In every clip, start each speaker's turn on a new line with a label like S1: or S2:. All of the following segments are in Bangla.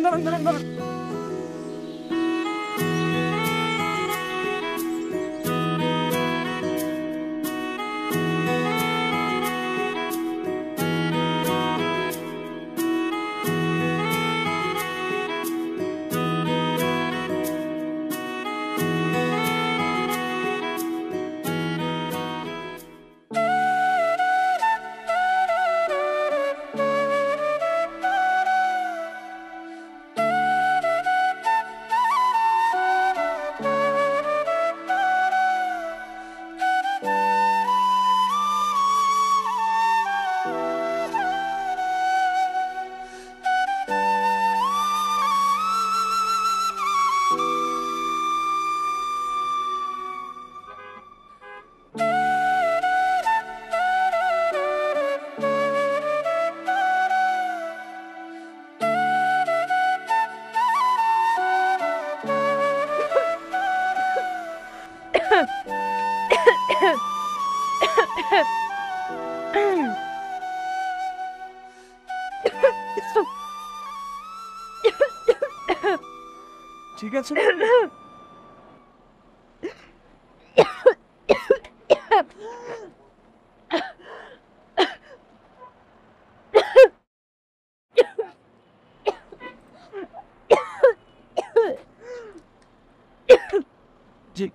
S1: দাঁড়ান দাঁড়ান দাঁড়ান। ঠিক আছে, জি।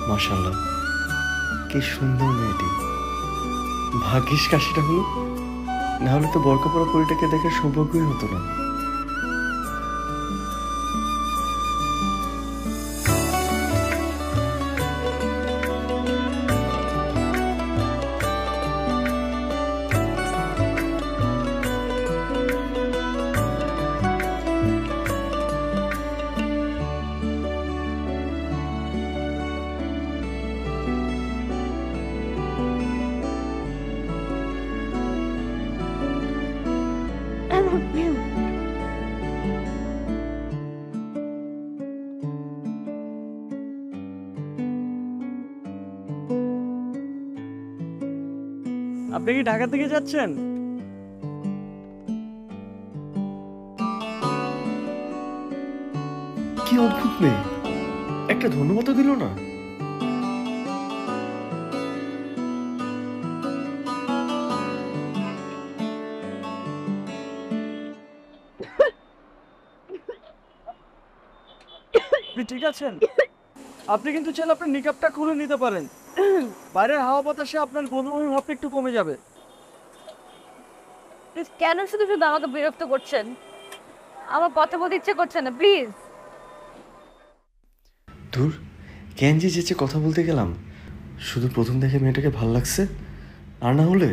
S2: মাশাআল্লাহ, কি সুন্দর মেয়েটি। ভাগ্যিস কাশিটা হলো, না হলে তো বরকাপড়া পরিটাকে দেখে সৌভাগ্যই হতো না।
S1: আপনি কি ঢাকা থেকে যাচ্ছেন?
S2: কি অদ্ভুত মেয়ে, একটা ধন্যবাদ দিল না।
S1: আপনি ঠিক আছেন? আপনি কিন্তু চাইলে আপনার নিকাবটা খুলে নিতে পারেন, বাইরের হাওয়া বাতাসে আপনার বমি ভাবটা একটু কমে যাবে।
S3: প্লিজ কেন শুধু শুধু আমাকে বিরক্ত করছেন? আমার কথা বলতে ইচ্ছে করছে না, প্লিজ।
S2: ধুর, কেন যে যেচে কথা বলতে গেলাম। শুধু প্রথম দেখে মেয়েটাকে ভাল লাগছে, আর না হলে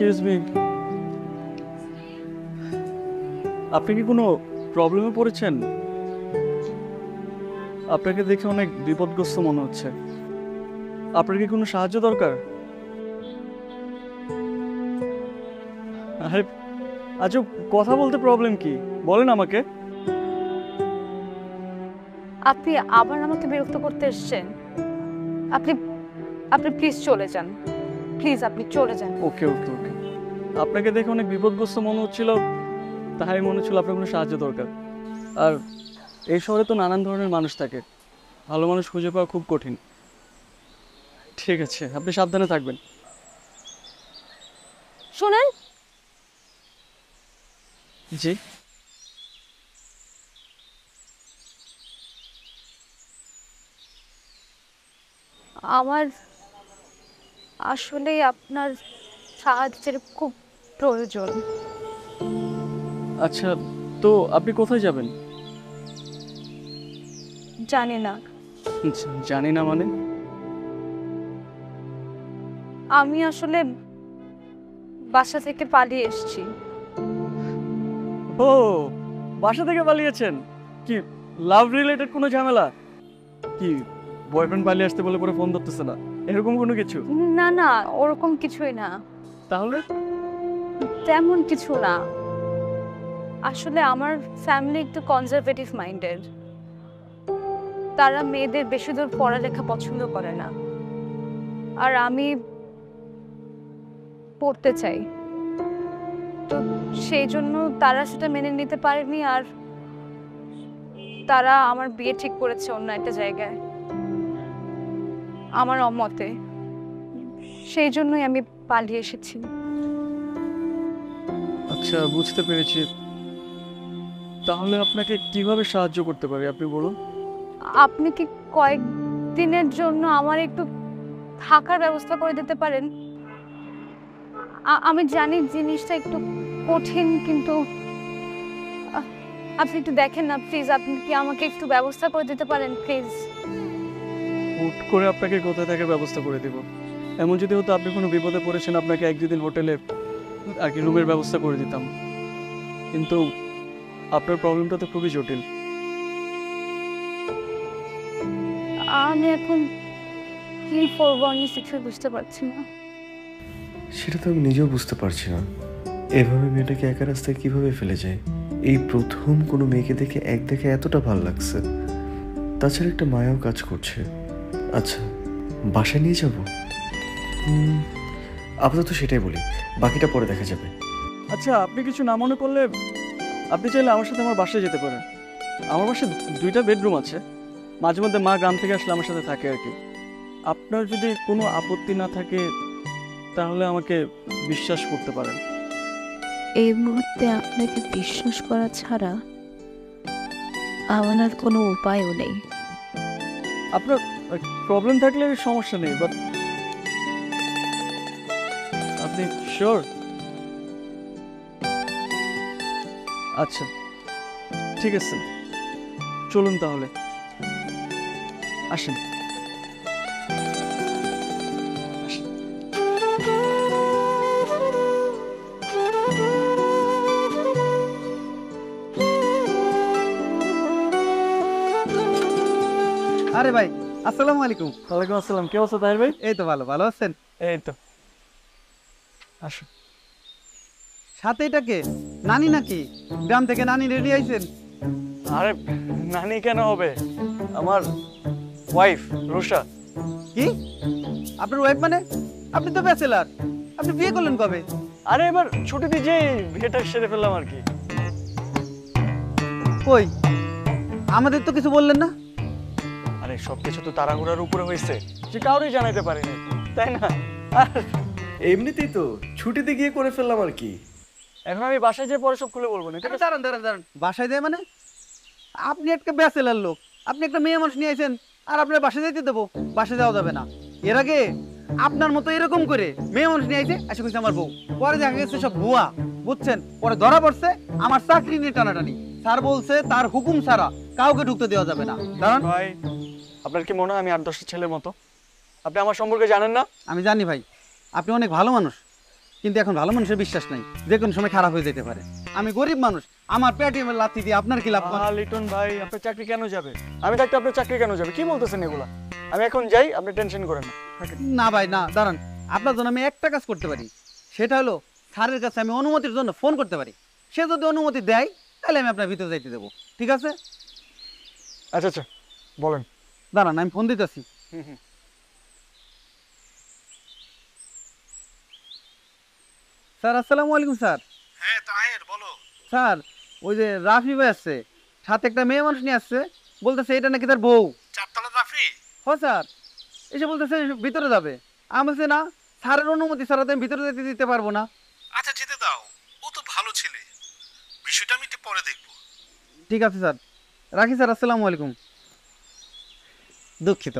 S1: এক্সকিউজ মি, আপনি কি কোনো প্রবলেমে পড়েছেন? আপনাকে দেখে অনেক বিপদগ্রস্ত মনে হচ্ছে। আপনার কি কোনো সাহায্য দরকার? আরে আচ্ছা, কথা বলতে প্রবলেম কি বলেন আমাকে।
S3: আপনি আবার আমাকে বিরক্ত করতে এসেছেন। আপনি আপনি প্লিজ চলে যান, প্লিজ আপনি চলে যান।
S1: ওকে ওকে ওকে, আপনাকে দেখে অনেক বিপদগ্রস্ত মনে হচ্ছিল, তাই মনে হচ্ছিল আপনার কোনো সাহায্য দরকার। আর এই শহরে তো নানান ধরনের মানুষ থাকে, ভালো মানুষ খুঁজে পাওয়া খুব কঠিন। ঠিক আছে, আপনি সাবধানে থাকবেন।
S3: শুনেন,
S1: জি,
S3: আমার আসলে আপনার সাহায্যের খুব প্রয়োজন।
S1: আচ্ছা, তো আপনি কোথায় যাবেন?
S3: জানি না,
S1: জানি না মানে?
S3: আমি আসলে বাসা থেকে পালিয়ে এসেছি।
S1: ও, বাসা থেকে পালিয়েছেন? কি লাভ রিলেটেড কোনো ঝামেলা? কি বয়ফ্রেন্ড পালিয়ে আসতে বলে পরে ফোন ধরতেছে না, এরকম কোনো কিছু?
S3: না না, ওরকম কিছুই না,
S1: তাহলে?
S3: তেমন কিছু না। আসলে আমার ফ্যামিলি একটু কনজারভেটিভ মাইন্ডেড। তারা মেয়েদের বেশি দূর পড়ালেখা পছন্দ করে না, আর আমি পড়তে চাই, তো সেই জন্য তারা সেটা মেনে নিতে পারেনি, আর তারা আমার বিয়ে ঠিক করেছে অন্য একটা জায়গায় আমার অমতে। সেই জন্যই আমি পালিয়ে এসেছি।
S1: আচ্ছা, বুঝতে পেরেছি। তাহলে আপনাকে কিভাবে সাহায্য করতে পারি আপনি বলুন।
S3: আপনি কি কয়েকদিনের জন্য আমার একটু থাকার ব্যবস্থা করে দিতে পারেন? আমি জানি জিনিসটা একটু কঠিন, কিন্তু আপনি একটু দেখেন না প্লিজ। আপনি কি আমাকে একটু ব্যবস্থা করে দিতে পারেন প্লিজ?
S1: হুট করে আপনাকে কোথায় থেকে ব্যবস্থা করে দিব? এমন যদি হতো আপনি কোনো বিপদে পড়েছেন, আপনাকে এক দুদিন হোটেলে আর কি রুমের ব্যবস্থা করে দিতাম, কিন্তু আপনার প্রবলেমটা তো খুবই জটিল।
S3: আমি এখন কি করবো আমি কিছুই বুঝতে পারছি না।
S2: সেটা তো আমি নিজেও বুঝতে পারছি না, এভাবে মেয়েটাকে একা রাস্তায় কিভাবে ফেলে যায়। এই প্রথম কোনো মেয়েকে দেখে এক দেখে এতটা ভালো লাগছে, তাছাড়া একটা মায়াও কাজ করছে। আচ্ছা, বাসায় নিয়ে যাব? আপাতত সেটাই বলি, বাকিটা পরে দেখা যাবে।
S1: আচ্ছা, আপনি কিছু না মনে করলে আপনি চাইলে আমার সাথে আমার বাসায় যেতে পারেন। আমার বাসায় 2টা বেডরুম আছে, মাঝে মধ্যে মা গ্রাম থেকে আসলে আমার সাথে থাকে আর কি। আপনার যদি কোনো আপত্তি না থাকে তাহলে আমাকে বিশ্বাস করতে পারেন।
S4: এই মুহূর্তে আপনাকে বিশ্বাস করা ছাড়া আমার আর কোনো উপায়ও নেই।
S1: আপনার প্রবলেম থাকলে সমস্যা নেই, বাট আপনি শিওর? আচ্ছা ঠিক আছে, চলুন তাহলে, আসেন।
S5: আরে ভাই, আসসালামু আলাইকুম।
S1: ওয়ালাইকুম আসসালাম, কে অবস্থা তাহির ভাই?
S5: এই তো ভালো, ভালো আছেন?
S1: এই তো, আসো।
S5: সাথে এটা কে? নানি নাকি? গ্রাম থেকে নানি রেডি আইছেন?
S1: আরে নানি কেন হবে, আমার ওয়াইফ রুষা।
S5: কি আপনার ওয়াইফ মানে? আপনি তো ব্যাচেলার, আপনি বিয়ে করলেন কবে?
S1: আরে এবার ছুটিতে যে বিয়েটা সেরে ফেললাম আর কি।
S5: কই আমাদের তো কিছু বললেন না?
S1: আরে সবকিছু তো তাড়াহুড়ার উপরে হয়েছে, যে কাউরেই জানাইতে পারিনি, তাই না? আর
S2: এমনিতেই তো ছুটিতে গিয়ে করে ফেললাম আর কি।
S1: এখন আমি বাসায় যেয়ে পরে সব খুলে বলবো না, ঠিক আছে?
S5: দাঁড়ান দাঁড়ান দাঁড়ান, বাসায় দেয় মানে? আপনি একটা ব্যাচেলার লোক, আপনি একটা মেয়ে মানুষ নিয়ে আইছেন, আর আপনার বাসায় যাইতে দেবো? বাসায় যাওয়া যাবে না। এর আগে আপনার মতো এরকম করে মেয়ে মানুষ নিয়ে আইছে, এসে কইছে আমার বউ, পরে দেখা গেছে সব ভুয়া, বুঝছেন? পরে ধরা পড়ছে আমার চাকরি নিয়ে টানাটানি। স্যার বলছে তার হুকুম ছাড়া কাউকে ঢুকতে দেওয়া যাবে না। দাঁড়ান।
S1: ভাই, আপনার কি মনে হয় আমি 8-10টা ছেলের মতো? আপনি আমার সম্পর্কে জানেন না?
S5: আমি জানি ভাই, আপনি অনেক ভালো মানুষ, কিন্তু এখন ভালো মানুষের বিশ্বাস নাই, যে কোনো সময় খারাপ হয়ে যেতে পারে। আমি গরিব মানুষ, আমার পেটিএম এর লাথি দিয়ে আপনার কি লাভ?
S1: লিটন ভাই, আপনার চাকরি কেন যাবে? আমি থাকতে আপনার চাকরি কেন যাবে? কি বলতেছেন এগুলা? আমি এখন যাই, আপনি টেনশন করেন না।
S5: না ভাই না, দাঁড়ান, আপনার জন্য আমি একটা কাজ করতে পারি, সেটা হলো স্যারের কাছে আমি অনুমতির জন্য ফোন করতে পারি। সে যদি অনুমতি দেয় তাহলে আমি আপনার ভিতরে যাইতে দেবো, ঠিক আছে?
S1: আচ্ছা আচ্ছা, বলেন।
S5: দাঁড়ান, আমি ফোন দিতেছি। স্যার আসসালামু আলাইকুম স্যার।
S6: হ্যাঁ তাহের বলো।
S5: স্যার ওই যে রাফি ভাই আসছে, সাথে একটা মেয়ে মানুষ নিয়ে আসছে, বলতেছে এটা নাকি তার বউ।
S6: চারতলা রাফি?
S5: হ স্যার, এসে বলতেছে ভিতরে যাবে। আমি বলছি না, স্যারের অনুমতি ছাড়া তো আমি ভিতরে যেতে দিতে পারবো না।
S6: আচ্ছা যেতে দাও, ও তো ভালো ছেলে, বিষয়টা আমি একটু পরে দেখবো।
S5: ঠিক আছে স্যার, রাখি স্যার, আসসালামু আলাইকুম। দুঃখিত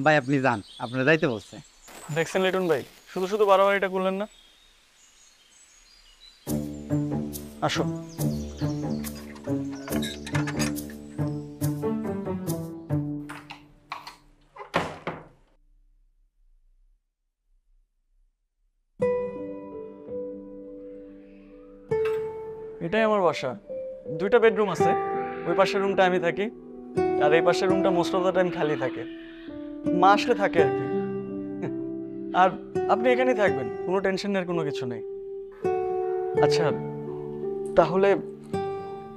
S5: ভাই, আপনি যান, আপনার যাইতে বলছে।
S1: দেখছেন লিটন ভাই, শুধু শুধু বারবার এটা করলেন না। আসো। এটাই আমার বাসা। 2টা বেডরুম আছে। ওই পাশের রুমটা আমি থাকি, আর এই পাশের রুমটা মোস্ট অফ দ্য টাইম খালি থাকে। মা আসলে থাকে আর কি। আর আপনি এখানেই থাকবেন, কোনো টেনশনের কোনো কিছু নেই। আচ্ছা তাহলে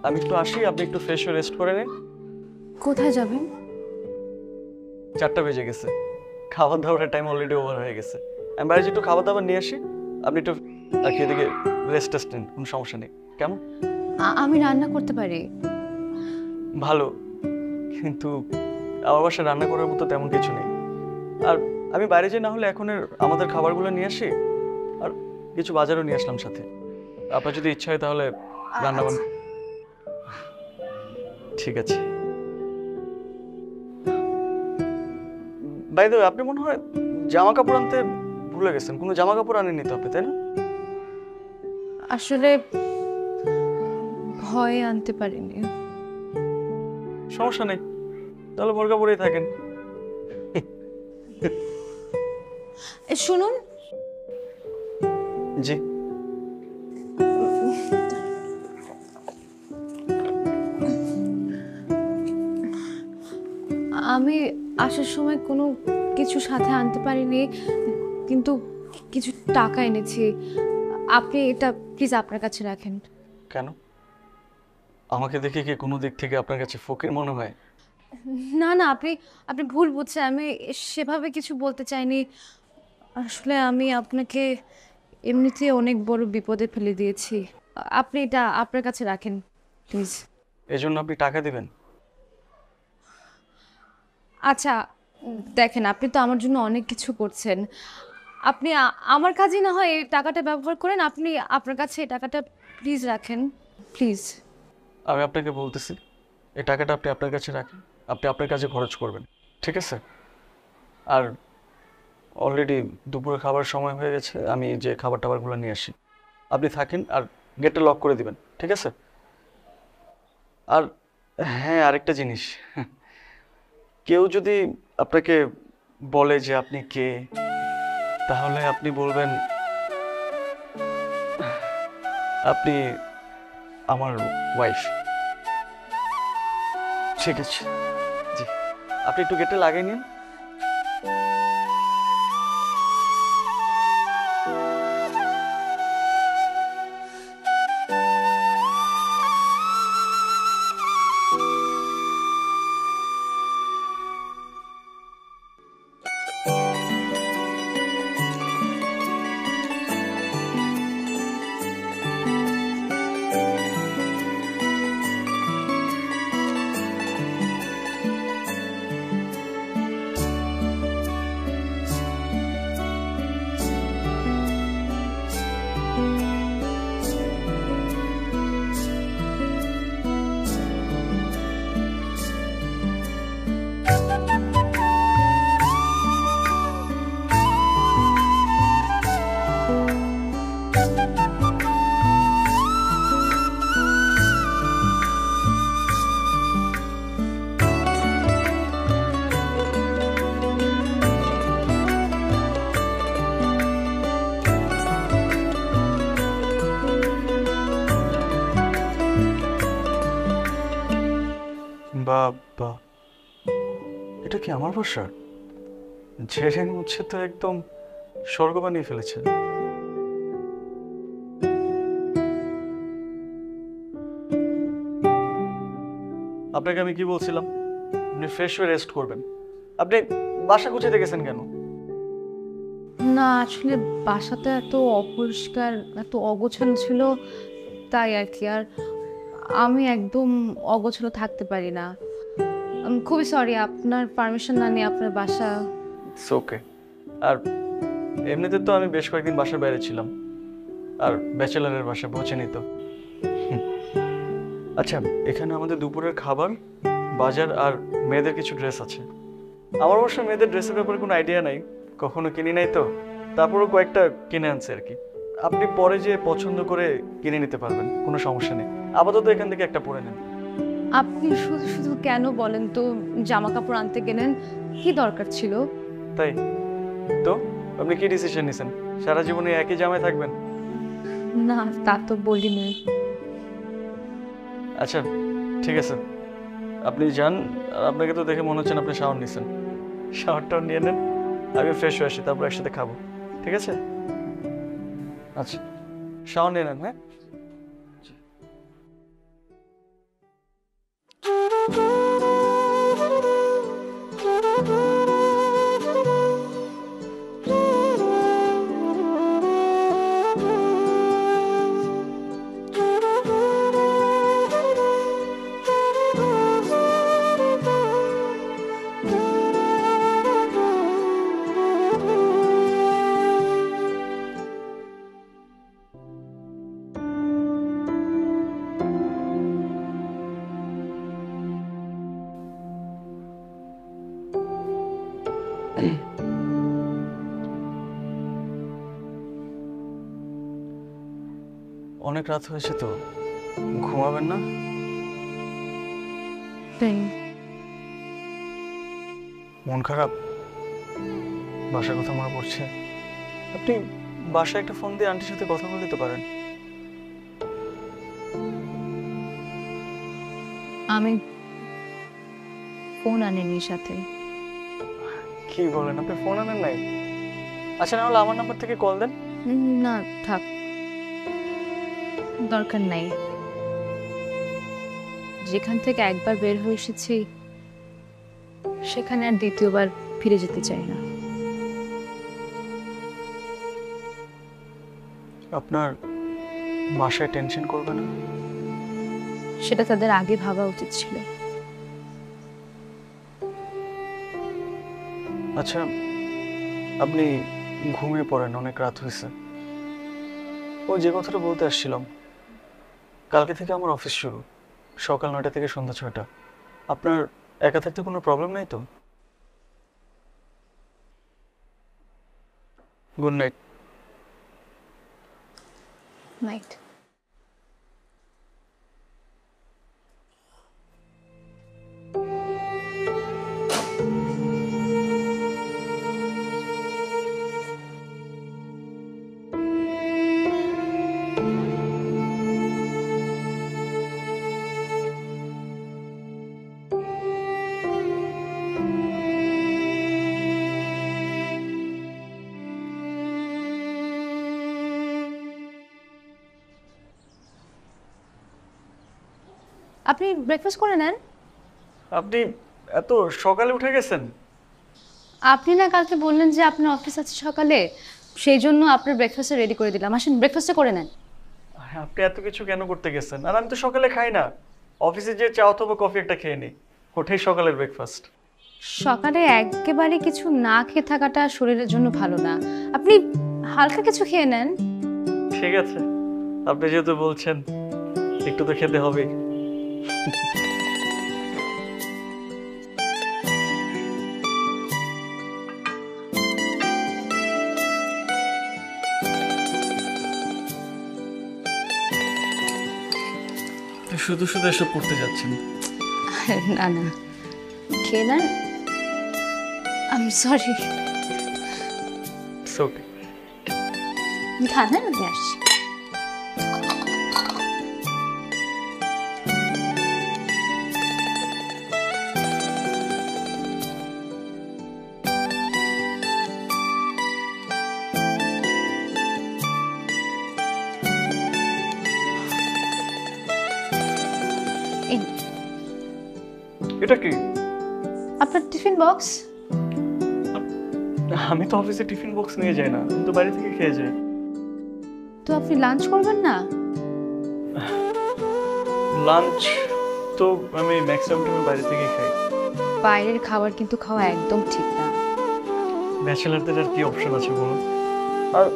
S1: আমি একটু আসি, আপনি একটু ফ্রেশ হয়ে রেস্ট করে নিন।
S3: কোথায় যাবেন?
S1: 4টা বেজে গেছে, খাবার দাবারের টাইম অলরেডি ওভার হয়ে গেছে। আমি বাইরে একটু খাবার দাবার নিয়ে আসি, আপনি একটু আর কি এদিকে রেস্ট টেস্ট নিন, কোনো সমস্যা নেই। কেমন?
S3: আমি রান্না করতে পারি।
S1: ভালো, কিন্তু আমার বাসায় রান্না করার মতো তেমন কিছু নেই। আর আমি বাইরে যে না হলে এখন আমাদের খাবারগুলো নিয়ে আসি, আর কিছু বাজারও নিয়ে আসলাম সাথে। আপনার যদি ইচ্ছা হয় তাহলে রান্না বান্না। ঠিক আছে। বাই দ্য ওয়ে, আপনি মনে হয় জামা কাপড় আনতে ভুলে গেছেন। কোনো জামা কাপড় আনেননি তো আপনি, তাই না?
S3: আসলে ভয়ে আনতে পারিনি।
S1: সমস্যা নেই, তাহলে বোরকা পরেই থাকেন।
S3: শুনুন,
S1: জি।
S3: আমি আসার সময় কোনো কিছু সাথে আনতে পারিনি, কিন্তু কিছু টাকা এনেছি। আপনি এটা প্লিজ আপনার কাছে রাখেন।
S1: কেন? আমাকে দেখে কি কোনো দিক থেকে আপনার কাছে ফকির মনে হয়?
S3: না না, আপনি আপনি ভুল বুঝছেন। আমি সেভাবে কিছু বলতে চাইনি। আসলে আমি আপনাকে এমনিতে অনেক বড় বিপদে ফেলে দিয়েছি। আপনি এটা আপনার কাছে রাখেন প্লিজ।
S1: এজন্য আপনি টাকা দিবেন?
S3: আচ্ছা দেখেন, আপনি তো আমার জন্য অনেক কিছু করছেন। আপনি আমার কাজে না হয় এই টাকাটা ব্যবহার করেন। আপনি আপনার কাছে এই টাকাটা প্লিজ রাখেন, প্লিজ।
S1: আমি আপনাকে বলতেছি, এই টাকাটা আপনি আপনার কাছে রাখেন, আপনি আপনার কাছে খরচ করবেন, ঠিক আছে? আর অলরেডি দুপুরে খাবার সময় হয়ে গেছে, আমি যে খাবার টাবারগুলো নিয়ে আসি, আপনি থাকেন আর গেটটা লক করে দিবেন, ঠিক আছে? আর হ্যাঁ, আরেকটা জিনিস, কেউ যদি আপনাকে বলে যে আপনি কে, তাহলে আপনি বলবেন আপনি আমার ওয়াইফ, ঠিক আছে? জি, আপনি একটু গেটে লাগিয়ে নিন। আমার বাসা? ঝেড়ে মুছে তো একদম স্বর্গ বানিয়ে ফেলেছে। আপনাকে আমি কি বলছিলাম, আপনি ফ্রেশ হয়ে রেস্ট করবেন। আপনি বাসা গুছাইতে গেছেন কেন?
S3: না আসলে বাসাটা এত অপরিষ্কার, এত অগোছালো ছিল, তাই আর কি। আর আমি একদম অগোছালো থাকতে পারি না। আমি খুবই সরি, আপনার পারমিশন না নিয়ে আপনার বাসা।
S1: It's okay. আর এমনিতে তো আমি বেশ কয়েকদিন বাসার বাইরে ছিলাম, আর ব্যাচেলারের বাসা বোঝেনি তো। আচ্ছা, এখানে আমাদের দুপুরের খাবার, বাজার আর মেয়েদের কিছু ড্রেস আছে। আমার অবশ্য মেয়েদের ড্রেসের ব্যাপারে কোনো আইডিয়া নাই, কখনো কিনি নাই তো, তারপরও কয়েকটা কিনে আনছে আর কি। আপনি পরে যে পছন্দ করে কিনে নিতে পারবেন, কোনো সমস্যা নেই। আপাতত এখান থেকে একটা পরে নেন।
S3: আপনি শুধু শুধু কেন বলেন তো জামা কাপড় আনতে গেলেন? কি দরকার ছিল?
S1: তাই তো আপনি কি ডিসিশন নিছেন, সারা জীবনে একই জামায় থাকবেন?
S3: না তা তো বলিনি।
S1: আচ্ছা ঠিক আছে, আপনি যান। আর আপনাকে তো দেখে মনে হচ্ছে না আপনি শাওয়ার নিছেন। শাওয়ারটাও নিয়ে নেন, আমি ফ্রেশ হয়ে আসি, তারপর একসাথে খাবো, ঠিক আছে? আচ্ছা, শাওয়ার নিয়ে নেন। হ্যাঁ, অনেক রাত হয়েছে তো, ঘুমাবেন না? মন খারাপ? বাসার কথা মনে পড়ছে? আপনি বাসায় একটা ফোন দিয়ে আন্টির সাথে কথা বলে দিতে পারেন।
S3: আমি ফোন আনিনি সাথে।
S1: কি বলেন, আপনি ফোন আনেন নাই? আচ্ছা, না হলে আমার নাম্বার থেকে কল দেন।
S3: না থাক, দরকার নাই। যেখান থেকে একবার বের হয়ে এসেছি সেখানে আর দ্বিতীয়বার ফিরে যেতে চাই না।
S1: আপনার বাসায় টেনশন করবে না?
S3: সেটা তাদের আগে ভাবা উচিত ছিল।
S1: আচ্ছা, আপনি ঘুমিয়ে পড়েন, অনেক রাত হয়েছে। ও যে কথাটা বলতে আসছিলাম, কালকে থেকে আমার অফিস শুরু, সকাল 9টা থেকে সন্ধ্যা 6টা। আপনার একা থাকতে কোনো প্রবলেম নাই তো? Good night.
S3: নাইট। আপনি ব্রেকফাস্ট করে নেন।
S1: আপনি এত সকালে উঠে গেছেন?
S3: আপনি না কালকে বললেন যে আপনার অফিস আছে সকালে, সেই জন্য আপনার ব্রেকফাস্ট রেডি করে দিলাম। আসেন ব্রেকফাস্টে করে নেন।
S1: আপনি এত কিছু কেন করতে গেছেন? আর আমি তো সকালে খাই না, অফিসে যে চা অথবা কফি একটা খেয়ে নিই, ওঠাই সকালের ব্রেকফাস্ট।
S3: সকালে একেবারে কিছু না খেয়ে থাকাটা শরীরের জন্য ভালো না। আপনি হালকা কিছু খেয়ে নেন।
S1: ঠিক আছে, আপনি যেহেতু বলছেন, একটু তো খেতে হবেই। শুধু শুধু এসব করতে যাচ্ছেন?
S3: না না, খেয়ে নেন। I am sorry.
S1: It's okay.
S3: খান, হ্যাঁ আমি আসছি।
S1: এটা কি?
S4: আপনার টিফিন বক্স।
S1: আমি তো অফিসে টিফিন বক্স নিয়ে যাই না, আমি তো বাড়ি থেকে খেয়ে যাই।
S4: তো আপনি লাঞ্চ করবেন না?
S1: লাঞ্চ তো আমি ম্যাক্সিমাম টাইম বাইরে থেকে খাই।
S4: বাইরের খাবার কিন্তু খাওয়া একদম ঠিক না।
S1: ব্যাচেলারদের আর কি অপশন আছে বলুন? আর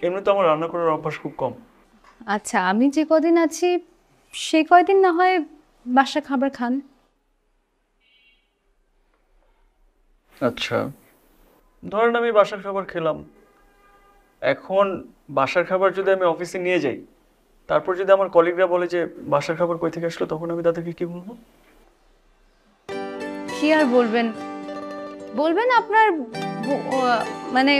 S1: এমনি তো আমার রান্না করার অভ্যাস খুব কম।
S4: আচ্ছা, আমি যে কদিন আছি সেই কয়দিন না হয় বাসার খাবার খান।
S1: আচ্ছা, ধরেন আমি বাসার খাবার খেলাম, এখন বাসার খাবার যদি আমি অফিসে নিয়ে যাই, তারপর যদি আমার কলিগরা বলে যে বাসার খাবার কই থেকে আসলো, তখন আমি তাদেরকে কি বলবো?
S4: কি আর বলবেন? বলবেন আপনার মানে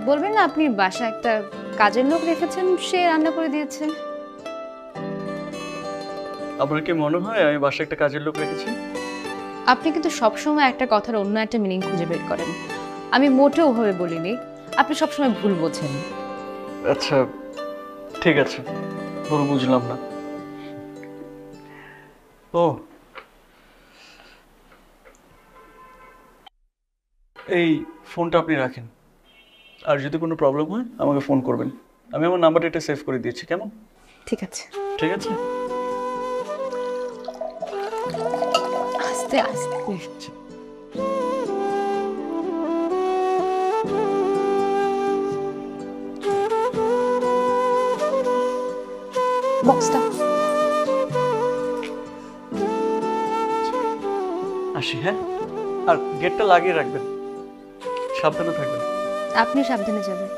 S4: বলবেন না আপনি বাসায় একটা কাজের লোক রেখেছেন, সে রান্না করে দিয়েছে।
S1: আপনার কি মনে হয় আমি বাসায় একটা কাজের লোক রেখেছি?
S4: আপনি কিন্তু সবসময় একটা কথার অন্য একটা মিনিং খুঁজে বের করেন। আমি মোটেও ওভাবে বলিনি, আপনি সবসময় ভুল বোঝেন।
S1: আচ্ছা ঠিক আছে, ভুল বুঝলাম না। ও, এই ফোনটা আপনি রাখেন, আর যদি কোনো প্রবলেম হয় আমাকে ফোন করবেন। আমি আমার নাম্বারটা এটা সেভ করে দিয়েছি, কেমন?
S4: ঠিক আছে।
S1: ঠিক আছে।
S4: আস্তে আস্তে। বক্সটা
S1: আসি, হ্যাঁ? আর গেটটা লাগিয়ে রাখবেন, সাবধানে থাকবেন।
S4: আপনি সাবধানে যাবেন।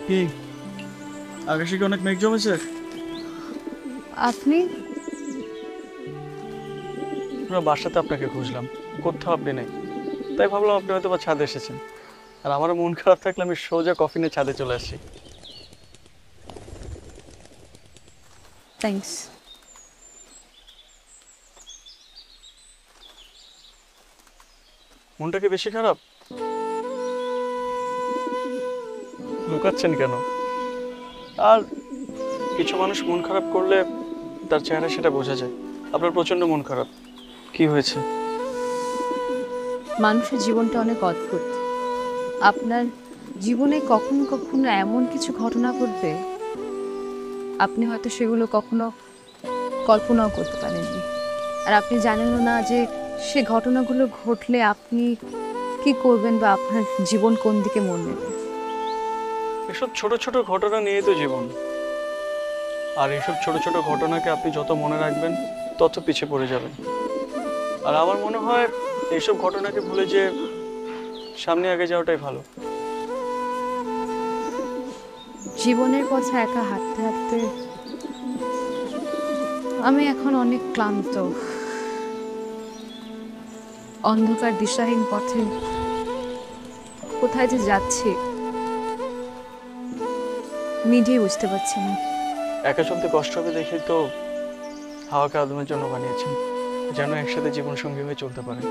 S1: কি আকাশে কি অনেক মেঘ জমেছে?
S4: আপনি?
S1: পুরো বাসাতে আপনাকে খুঁজলাম, কোথাও আপনি নেই, তাই ভাবলাম আপনি হয়তো বা ছাদে এসেছেন। আর আমার মন খারাপ থাকলে আমি সোজা কফি নিয়ে ছাদে চলে আসি।
S4: থ্যাঙ্কস।
S1: মনটা কি বেশি খারাপ? লুকাচ্ছেন কেন? আর কিছু মানুষ মন খারাপ করলে তার চেহারা সেটা বোঝা যায়। আপনার প্রচন্ড মন খারাপ, কি হয়েছে?
S4: মানুষের জীবনটা অনেক অদ্ভুত। আপনার জীবনে কখনো কখনো এমন কিছু ঘটনা ঘটবে, আপনি হয়তো সেগুলো কখনো কল্পনাও করতে পারেননি। আর আপনি জানেনও না যে সে ঘটনাগুলো ঘটলে আপনি কি করবেন বা আপনার জীবন কোন দিকে মন নেবে।
S1: এসব ছোট ছোট ঘটনা নিয়ে তো জীবন, আর এইসব ছোট ছোট ঘটনাকে আপনি যত মনে রাখবেন তত পিছিয়ে পড়ে যাবেন। আর আমার মনে হয় এইসব ঘটনাকে ভুলে যে সামনে আগে যাওয়াটাই ভালো।
S4: জীবনের পথে একা হাঁটতে হাঁটতে আমি এখন অনেক ক্লান্ত। অন্ধকার দিশাহীন পথে কোথায় যে যাচ্ছি নিজেই বুঝতে পারছি না।
S1: একা চলতে কষ্ট হবে দেখে তো হাওয়াকে আদমের জন্য বানিয়েছেন, যেন একসাথে জীবন সঙ্গী হয়ে চলতে পারে।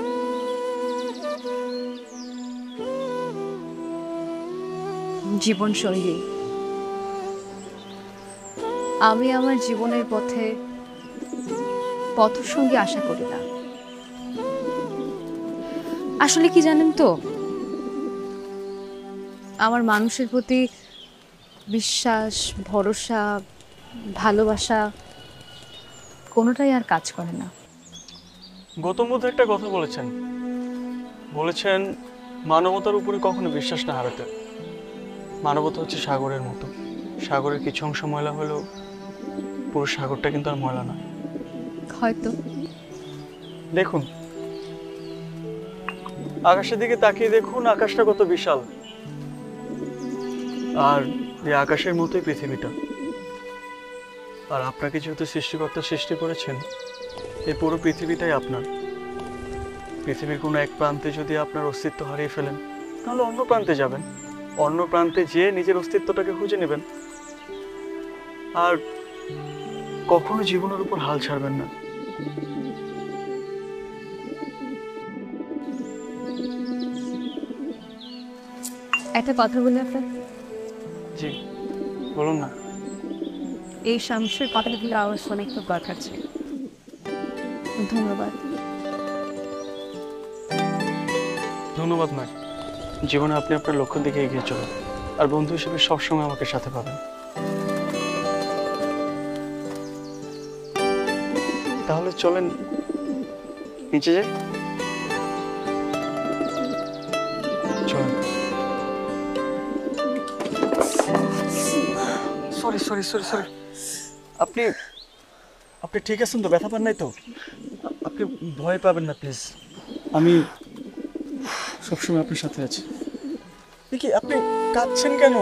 S4: জীবন সঙ্গী, আমি আমার জীবনের পথে পথসঙ্গী আশা করি না। আসলে কি জানেন তো, আমার মানুষের প্রতি বিশ্বাস, ভরসা, ভালোবাসা কোনোটাই আর কাজ করে না।
S1: গৌতম বুদ্ধ একটা কথা বলেছেন, বলেছেন মানবতার উপরে কখনো বিশ্বাস না হারাতে। মানবতা হচ্ছে সাগরের মতো, সাগরের কিছু অংশ ময়লা হলেও পুরো সাগরটা কিন্তু আর ময়লা না।
S4: হয়তো।
S1: দেখুন, আকাশের দিকে তাকিয়ে দেখুন, আকাশটা কত বিশাল। আর এই আকাশের মতোই পৃথিবীটা। আর আপনাকে যেহেতু সৃষ্টিকর্তা সৃষ্টি করেছেন, এই পুরো পৃথিবীটাই আপনার। পৃথিবীর কোনো এক প্রান্তে যদি আপনার অস্তিত্ব হারিয়ে ফেলেন, তাহলে অন্য প্রান্তে যাবেন। অন্য প্রান্তে যেয়ে নিজের অস্তিত্বটাকে খুঁজে নেবেন। আর কখনো জীবনের উপর হাল ছাড়বেন না।
S4: একটা কথা বলি আপনার,
S1: জি বলুন না।
S4: এই শামসের কথাগুলো আওয়াজ অনেক খুব দরকার ছিল। ধন্যবাদ।
S1: ধন্যবাদ নয়, জীবনে আপনি আপনার লক্ষ্যের দিকে এগিয়ে চলুন। আর বন্ধু হিসেবে সবসময় আমাকে সাথে পাবেন। তাহলে চলেন নিচে যাই। চলেন। সরি সরি সরি সরি, আপনি আপনি ঠিক আছেন তো? ব্যথা পান নাই তো? আপনি ভয় পাবেন না প্লিজ, আমি সবসময় আপনার সাথে আছি। দেখি আপনি কাঁদছেন কেন?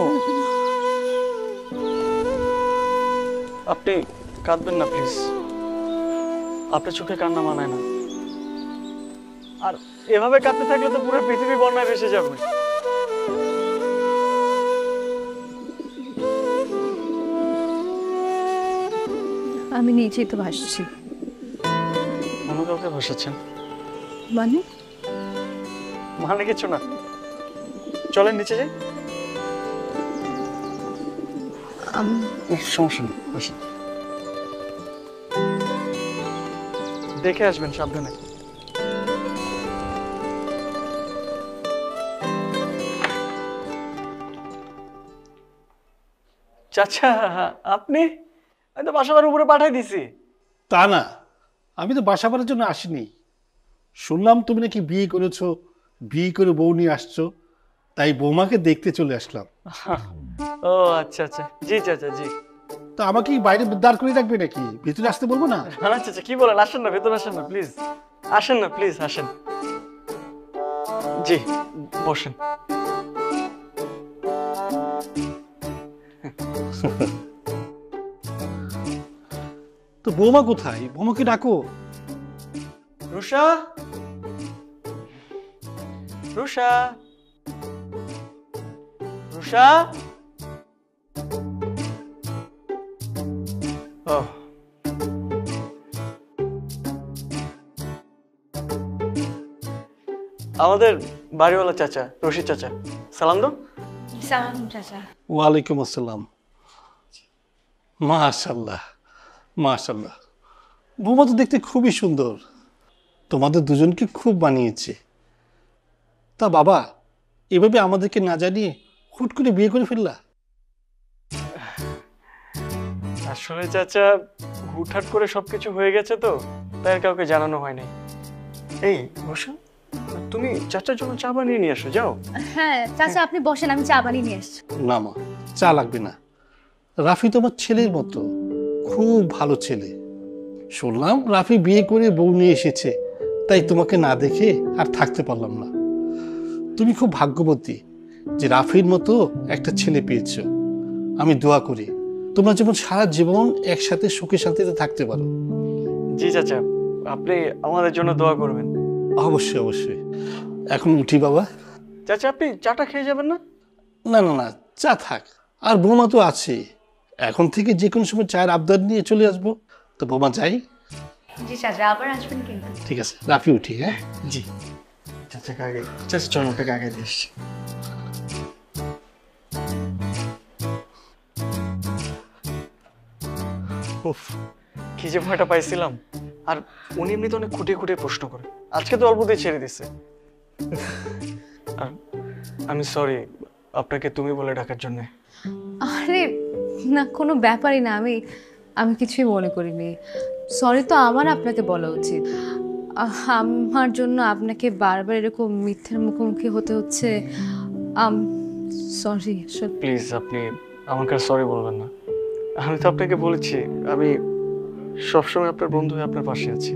S1: আপনি কাঁদবেন না প্লিজ, আপনার চোখে কান্না মানায় না। আর এভাবে কাঁদতে থাকলে তো পুরো পৃথিবী বন্যায় ভেসে যাবে।
S4: আমি নিচেই তো ভাসছি।
S1: অন্য কাউকে ভাসাচ্ছেন?
S4: মানে?
S1: মানে কিছু না, চলেন নিচে যাই। সমস্যা নেই, আসেন। দেখে আসবেন, সাবধানে। চাচা আপনি? আমি তো বাসাবার উপরে পাঠাই দিছি।
S6: তা না, আমি তো বাসা বাড়ার জন্য আসিনি। শুনলাম তুমি নাকি বিয়ে করেছো, বিয়ে করে বউ নিয়ে আসছো, তাই বৌমাকে দেখতে চলে আসলাম।
S1: ও আচ্ছা আচ্ছা, জি চাচা জি।
S6: তা আমাকে কি বাইরে দাঁড় করে রাখবে নাকি? ভিতরে আসতে বলবো না?
S1: আচ্ছা আচ্ছা, কি বলেন? আসেন না, ভেতরে আসেন না প্লিজ। আসেন না প্লিজ, আসেন। জি বসেন।
S6: তো বৌমা কোথায়? বৌমাকে ডাকো।
S1: রুষা, রুষা, রুষা। ও আমাদের বাড়িওয়ালা চাচা, রশিদ চাচা। সালাম দো।
S3: সালাম চাচা।
S6: ওয়ালাইকুম আসসালাম। মাশাল্লাহ মাশাল্লাহ, বৌমা তো দেখতে খুবই সুন্দর। তোমাদের দুজনকে খুব মানিয়েছে। তা বাবা, এভাবে আমাদেরকে না জানিয়ে হুট করে বিয়ে করে ফেললা?
S1: আসলে চাচা হুটহাট করে সবকিছু হয়ে গেছে তো, তাই আর কাউকে জানানো হয় নাই। এই বসো, তুমি চাচার জন্য চা বানিয়ে নিয়ে আসো, যাও।
S3: হ্যাঁ চাচা, আপনি বসেন, আমি চা বানিয়ে নিয়ে আসছি।
S6: না মা, চা লাগবে না। রাফি তোমার ছেলের মতো, খুব ভালো ছেলে। শুনলাম রাফি বিয়ে করে বউ নিয়ে এসেছে, তাই তোমাকে না দেখে আর থাকতে পারলাম না। তুমি খুব ভাগ্যবতী যে রাফির মতো একটা ছেলে পেয়েছো। আমি দোয়া করি তোমরা যেমন সারা জীবন একসাথে সুখে শান্তিতে থাকতে পারো।
S1: জি চাচা, আপনি আমাদের জন্য দোয়া করবেন।
S6: অবশ্যই অবশ্যই। এখন উঠি বাবা।
S1: চাচা আপনি চাটা খেয়ে যাবেন না?
S6: না না না, চা থাক। আর বৌমা তো আছে, এখন থেকে যে কোনো সময় চায়ের আবদার নিয়ে চলে আসবো। তো বৌমা যাই।
S3: জি চাচা, আবার আসবেন কিন্তু।
S6: ঠিক আছে, রাফি উঠি। হ্যাঁ
S1: জি। চাচাকে আগে, চাচা চল ওটাকে আগে দিয়ে এসছি। উফ, কি যে ভয়টা পাইছিলাম। আর উনি এমনি তো অনেক খুঁটিয়ে খুঁটিয়ে প্রশ্ন করে, আজকে তো অল্পতেই ছেড়ে দিচ্ছে। আর আমি সরি আপনাকে তুমি বলে ডাকার জন্য।
S4: আরে না, কোনো ব্যাপারই না। আমি কিছুই মনে করিনি। সরি তো আমার আপনাকে বলা উচিত। আমার জন্য আপনাকে বারবার এরকম মিথ্যের মুখোমুখি হতে হচ্ছে। সরি।
S1: প্লিজ আপনি আমাকে সরি বলবেন না। আমি তো আপনাকে বলেছি আমি সবসময় আপনার বন্ধু হয়ে আপনার পাশে আছি।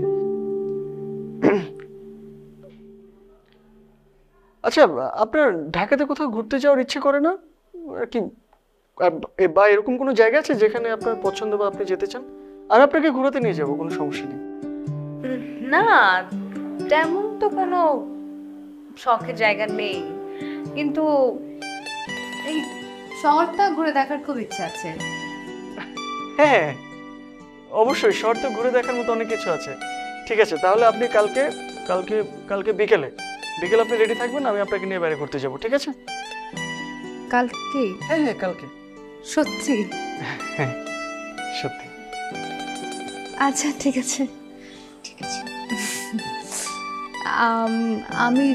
S1: আচ্ছা, আপনার ঢাকাতে কোথাও ঘুরতে যাওয়ার ইচ্ছে করে না আর কি? বা এরকম কোনো জায়গা আছে যেখানে আপনার পছন্দ বা আপনি যেতে চান? আমি আপনাকে ঘোরাতে নিয়ে যাবো, কোনো সমস্যা নেই।
S3: না, তেমন তো কোনো শখের জায়গা নেই, কিন্তু
S4: এই শহরটা ঘুরে দেখার খুব ইচ্ছা আছে।
S1: হ্যাঁ, অবশ্যই শহর তো ঘুরে দেখার মতো অনেক কিছু আছে। ঠিক আছে, তাহলে আপনি কালকে কালকে কালকে বিকেলে আপনি রেডি থাকবেন, আমি আপনাকে নিয়ে বাইরে ঘুরতে যাব, ঠিক আছে?
S4: কালকে?
S1: হ্যাঁ হ্যাঁ, কালকে।
S4: সত্যি?
S1: হ্যাঁ, সত্যি।
S4: আচ্ছা, ঠিক আছে, ঠিক আছে। আমি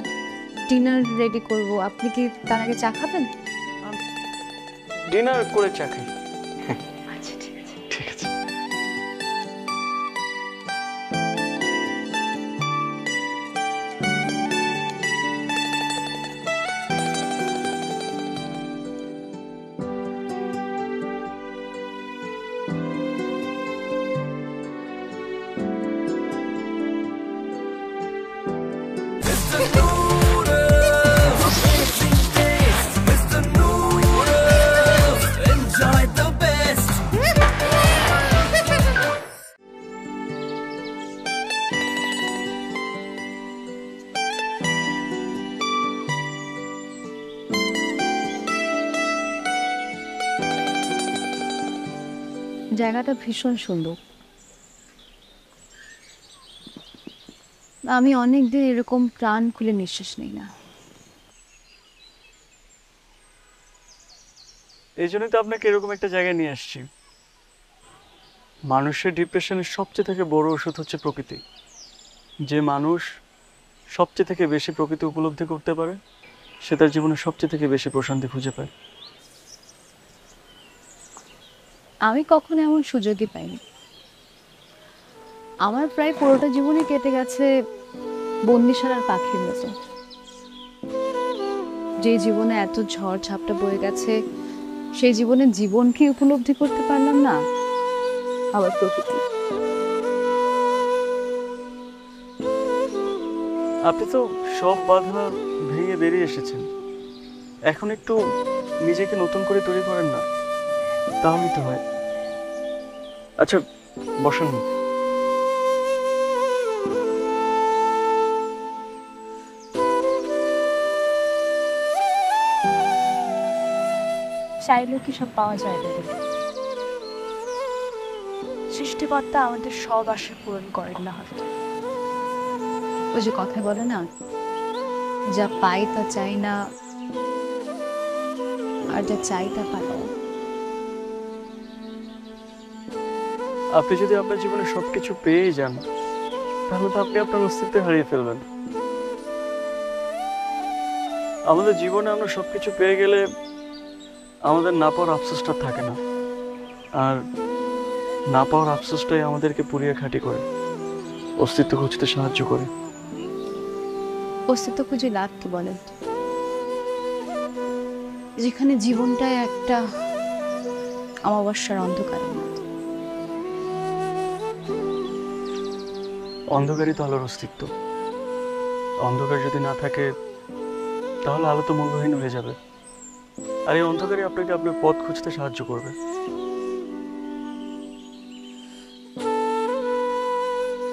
S4: ডিনার রেডি করব, আপনি কি তার আগে চা খাবেন?
S1: ডিনার করে চা খাই।
S4: আচ্ছা, ঠিক আছে।
S1: ঠিক আছে।
S4: জায়গাটা ভীষণ সুন্দর। আমি অনেকদিন এরকম প্রাণ খুলে নিঃশ্বাস নিই না।
S1: এই জন্যই তো আপনাকে এরকম একটা জায়গায় নিয়ে আসছি। মানুষের ডিপ্রেশনের সবচেয়ে থেকে বড় ওষুধ হচ্ছে প্রকৃতি। যে মানুষ সবচেয়ে থেকে বেশি প্রকৃতি উপলব্ধি করতে পারে, সে তার জীবনে সবচেয়ে থেকে বেশি প্রশান্তি খুঁজে পায়।
S4: আমি কখনো এমন সুযোগই পাইনি। আমার প্রায় পুরোটা জীবনই কেটে গেছে বন্দিশালার পাখির মতো। যে জীবনে এত ঝড় ঝাপটা বয়ে গেছে, সেই জীবনে জীবনকে উপলব্ধি করতে পারলাম না, আবার প্রকৃতি।
S1: আপনি তো সব বাধা ভেঙে বেরিয়ে এসেছেন, এখন একটু নিজেকে নতুন করে তৈরি করেন না, তাহলেই তো হয়। আচ্ছা, বসুন।
S3: চাইলেও কি সব পাওয়া যায় না? সৃষ্টিকর্তা আমাদের সব আশা পূরণ করেন না হয়তো।
S4: ওই যে কথা বলে না, যা পাই তা চাই না, আর যা চাই তা পাই না।
S1: আপনি যদি আপনার জীবনে সবকিছু পেয়েই যান, তাহলে তো আপনি আপনার অস্তিত্ব হারিয়ে ফেলবেন। আমাদের জীবনে আমরা সবকিছু পেয়ে গেলে আমাদের না পাওয়ার আফসোসটা থাকে না, আর না পাওয়ার আফসোসটাই আমাদেরকে পুড়িয়ে খাঁটি করে, অস্তিত্ব খুঁজতে সাহায্য করে।
S4: অস্তিত্ব খুঁজে লাভ কি বলেন? যেখানে জীবনটাই একটা অমাবস্যার অন্ধকারের মতো।
S1: অন্ধকারই তো আলোর অস্তিত্ব। অন্ধকার যদি না থাকে, তাহলে আলো তো মূল্যহীন হয়ে যাবে, আর এই অন্ধকারই আপনাকে আপনার পথ খুঁজতে সাহায্য করবে।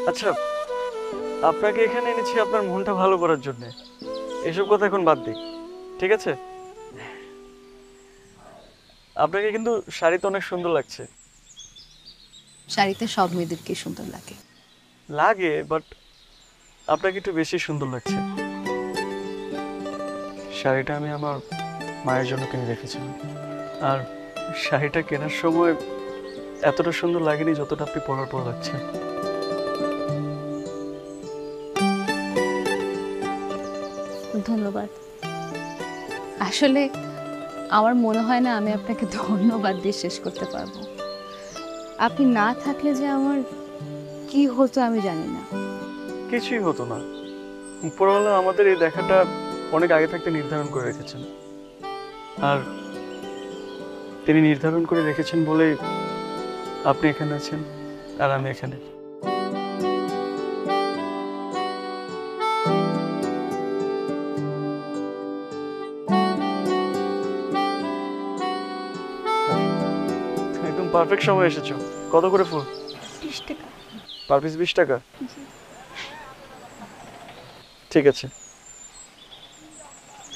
S1: আচ্ছা, আপনাকে এখানে এনেছি আপনার মনটা ভালো করার জন্য। এসব কথা এখন বাদ দিই, ঠিক আছে? আপনাকে কিন্তু শাড়িতে অনেক সুন্দর লাগছে।
S4: শাড়িতে সব মেয়েদেরকে সুন্দর লাগে।
S1: লাগে, বাট আপনাকে একটু বেশি সুন্দর লাগছে। শাড়িটা আমি আমার মায়ের জন্য কিনে রেখেছিলাম, আর শাড়িটা কেনার সময় এতটা সুন্দর লাগেনি যতটা আপনি পরার পর লাগছে।
S4: ধন্যবাদ। আসলে আমার মনে হয় না আমি আপনাকে ধন্যবাদ দিয়ে শেষ করতে পারবো। আপনি না থাকলে যে আমার কি হতো আমি জানি না।
S1: কিছুই হতো না। উপরওয়ালা আমাদের এই দেখাটা অনেক আগে থাকতে নির্ধারণ করে রেখেছেন, আর তিনি নির্ধারণ করে রেখেছেন বলেই আপনি এখানে আছেন আর আমি এখানে। পারফেক্ট সময় এসেছো। কত করে ফুল?
S3: 30 টাকা।
S1: পার পিস 20 টাকা? ঠিক আছে,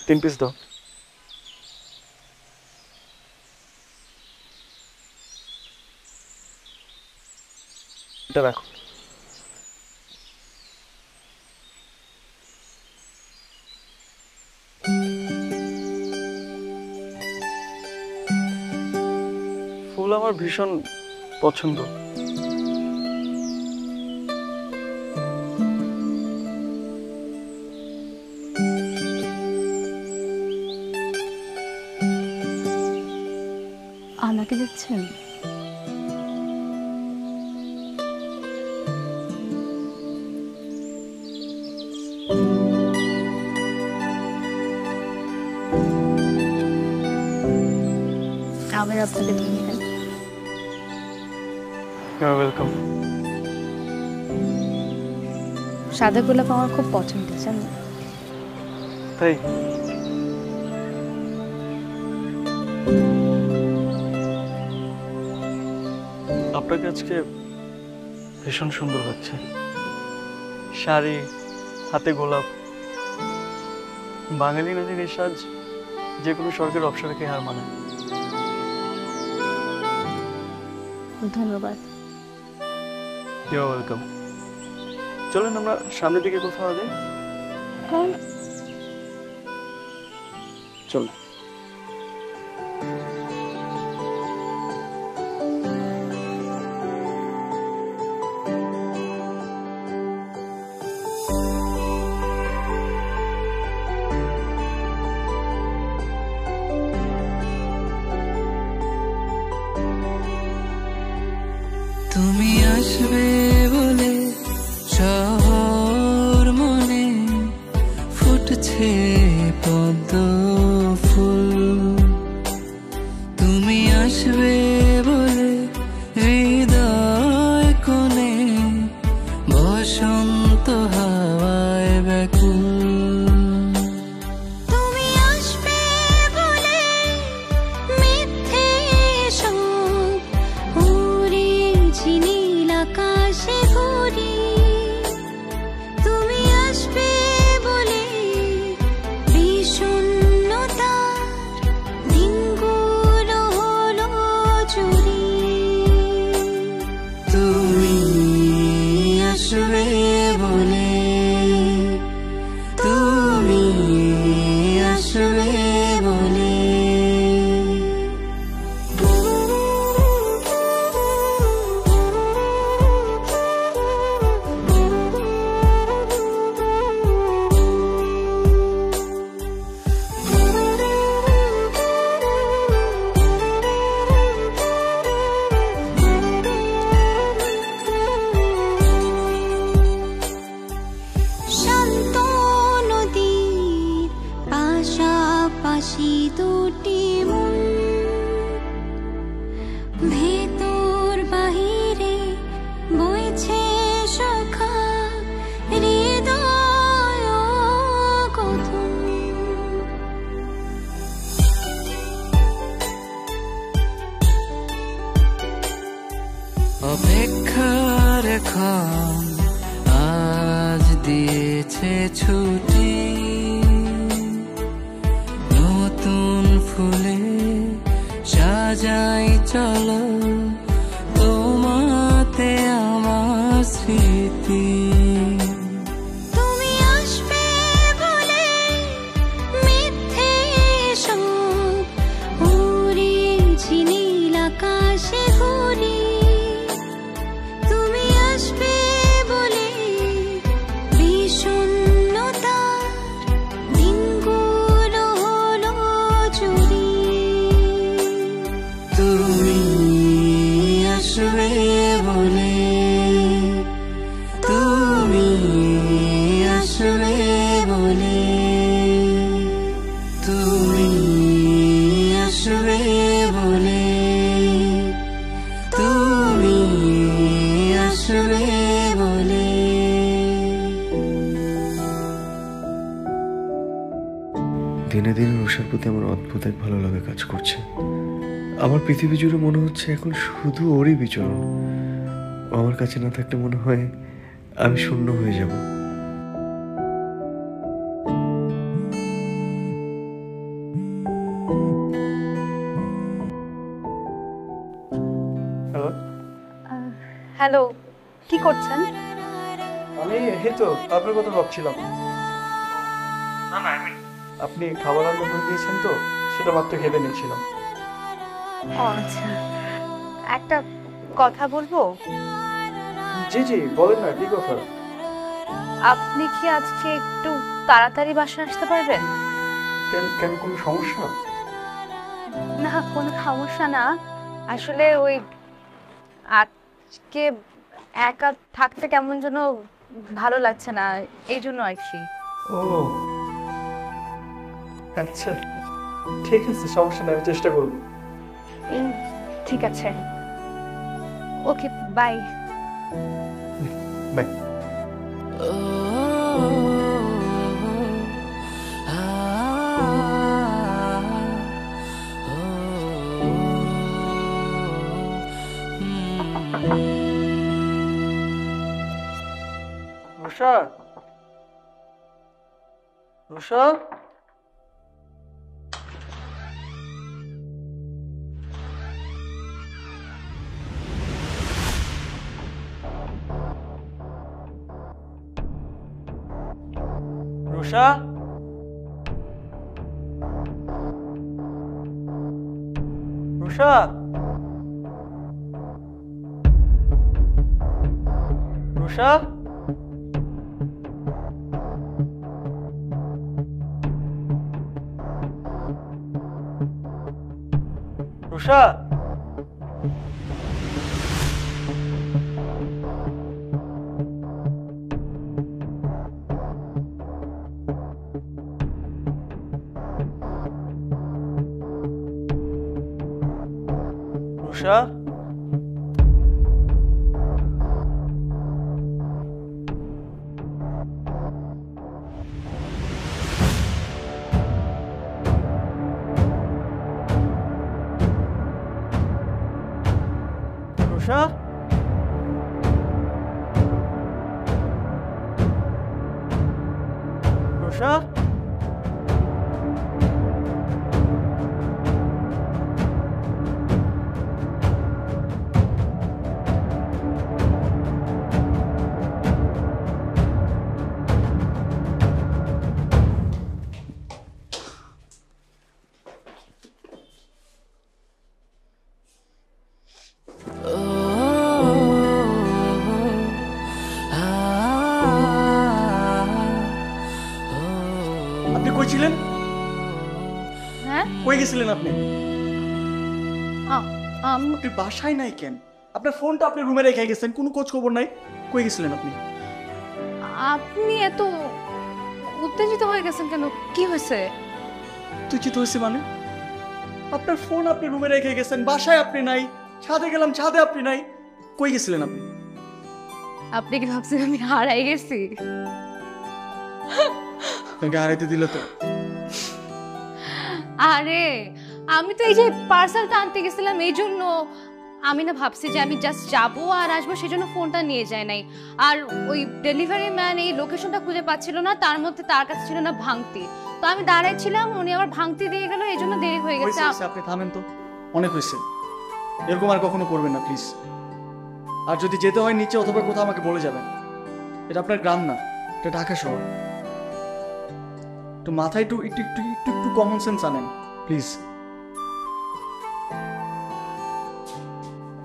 S1: 3 পিস দাও। এটা রাখো। ফুল আমার ভীষণ পছন্দ।
S3: আমাকে দেখছেন?
S4: আবার আপনাকে ধন্যবাদ।
S1: You are welcome.
S4: সাদা গোলাপ আমার খুব পছন্দ, জানেন?
S1: তাই? আপনাকে আজকে ভীষণ সুন্দর লাগছে। শাড়ি, হাতে গোলাপ। বাঙালি নারীর এই সাজ যে কোনো স্বর্গের অপসরাকে হার মানে।
S4: ধন্যবাদ।
S1: You are welcome. চলুন আমরা সামনের দিকে কোথাও যাই। চলুন।
S7: তুমি আসবে বলে শহর মনে ফুটছে পদ্ম ফুল। তুমি আসবে বলে হৃদয় কোণে বসন্ত হাওয়ায় ব্যাকুল।
S8: তুমি আসবে বলে মিথ্যে সব উড়েছি নীল আকাশে ঘুরি। তুমি আসবে বলে বিষণ্ণতার দিনগুলো হলো চুরি।
S7: তুমি আসবে বলে, তুমি আসবে বলে।
S8: শান্ত নদীর পাশাপাশি দুটি মন, ভেতর বাহিরে বইছে সখা হৃদয় কথন।
S7: অপেক্ষার ক্ষণ আজ দিয়েছে ছুটি, নতুন ফুলে সাজাই চলো তোমাতে আমার স্মৃতি।
S8: তুমি আসবে বলে মিথ্যে সব উড়েছি নীল আকাশে ঘুরি। তুমি আসবে বলে বিষণ্ণতার দিনগুলো হলো চুরি।
S7: তুমি আসবে বলে, তুমি আসবে বলে, তুমি আসবে বলে, তুমি আসবে বলে।
S2: দিনে দিনে রুষার প্রতি আমার অদ্ভুত এক ভালো লাগা কাজ করছে। আমার পৃথিবী জুড়ে মনে হচ্ছে এখন শুধু ওরই বিচরণ। ও আমার কাছে না থাকলে মনে হয় আমি শূন্য হয়ে যাব।
S1: হ্যালো,
S3: হ্যালো, কি করছেন?
S1: আমি এই তো আপনার কথা ভাবছিলাম। আপনি খাবার রান্না করে দিয়েছেন তো, সেটা মাত্র খেতে নিচ্ছিলাম।
S3: ও আচ্ছা, একটা কথা বলবো?
S1: জি জি, বলেন না, কি কথা?
S3: আপনি কি আজকে একটু তাড়াতাড়ি বাসায় আসতে পারবেন?
S1: কেন কেন, কোনো সমস্যা?
S3: না, কোনো সমস্যা না। আসলে ওই আজকে একা থাকতে কেমন যেন ভালো লাগছে না, এই জন্য আর কি।
S1: ও আচ্ছা, ঠিক আছে, সমস্যা নেই, আমি চেষ্টা করবো।
S3: ঠিক আছে, ওকে, বাই।
S1: বাই। রুষা, রুষা, রুষা, রুষা, রুষা, রুষা, রুষা, রুষা, রুষা, আপনি কই ছিলেন?
S3: হ্যাঁ,
S1: কই গেছিলেন আপনি?
S3: আমি
S1: আপনি বাসায় নাই কেন? আপনার ফোনটা আপনি রুমে রেখে গেছেন, কোনো খোঁজ খবর নাই। কই গেছিলেন আপনি?
S3: আপনি এত উত্তেজিত হয়ে গেছেন কেন? কি হয়েছে?
S1: তুই চিত হয়েছে মানে? আপনার ফোন আপনি রুমে রেখে গেছেন, বাসায় আপনি নাই, ছাদে গেলাম, ছাদে আপনি নাই। কই গেছিলেন আপনি?
S3: আপনি কি ভাবছেন আমি হারাই গেছি?
S1: আপনাকে হারাইতে দিল তো?
S3: আরে আমি তো এই যে পার্সেলটা আনতে গেছিলাম, এই জন্য আমি না ভাবছি যে আমি জাস্ট যাবো আর আসবো, সেজন্য ফোনটা নিয়ে যায় নাই। আর ওই ডেলিভারি ম্যান এই লোকেশনটা খুঁজে পাচ্ছিল না, তার মধ্যে তার কাছে ছিল না ভাঙতি, তো আমি দাঁড়াইছিলাম, উনি আবার ভাঙতি দিয়ে গেল, এই জন্য দেরি হয়ে গেছে।
S1: আপনি থামেন তো, অনেক হয়েছে, এরকম আর কখনো করবেন না প্লিজ। আর যদি যেতে হয় নিচে অথবা কোথাও আমাকে বলে যাবেন। এটা আপনার গ্রাম না, এটা ঢাকা শহর। তো মাথায় একটু একটু একটু একটু একটু কমন সেন্স আনেন প্লিজ।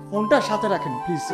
S1: ফোনটা সাথে রাখেন প্লিজ।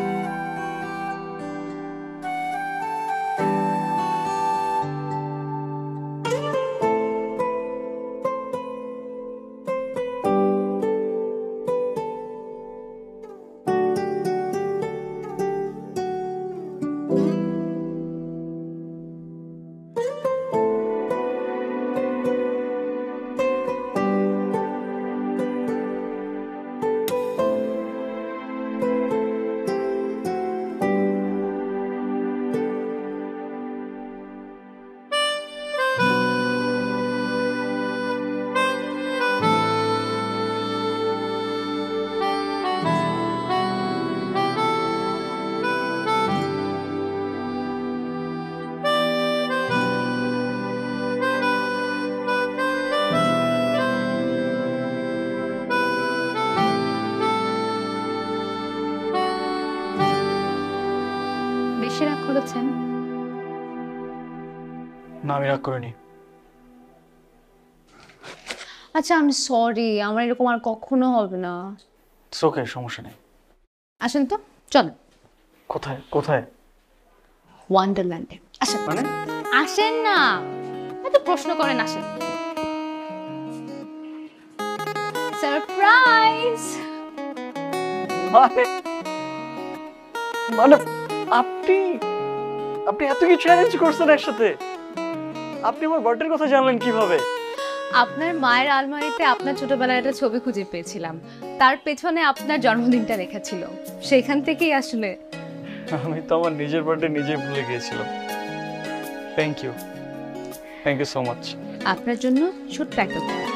S4: বেশি রাগ করেছেন?
S1: না, আমি রাগ করিনি।
S4: আচ্ছা, আমি সরি, আমার এরকম আর কখনো হবে না।
S1: ওকে, সমস্যা নেই।
S4: আসেন তো, চলেন
S1: কোথায় কোথায়?
S4: ওয়ান্ডারল্যান্ডে। আসেন
S1: মানে?
S4: আসেন না, এত প্রশ্ন করেন, আসেন। সারপ্রাইজ!
S1: মানে মানে আপনি আপনি এত কিছু অ্যারেঞ্জ করছেন একসাথে? আপনি আমার বার্থডের কথা জানলেন কিভাবে?
S4: আপনার মায়ের আলমারিতে আপনার ছোটবেলার একটা ছবি খুঁজে পেয়েছিলাম, তার পেছনে আপনার জন্মদিনটা লেখা ছিল, সেখান থেকেই আসলে।
S1: আমি তো আমার নিজের বার্থডে নিজেই ভুলে গিয়েছিলাম। Thank you so much.
S4: আপনার জন্য ছোট্ট একটা উপহার।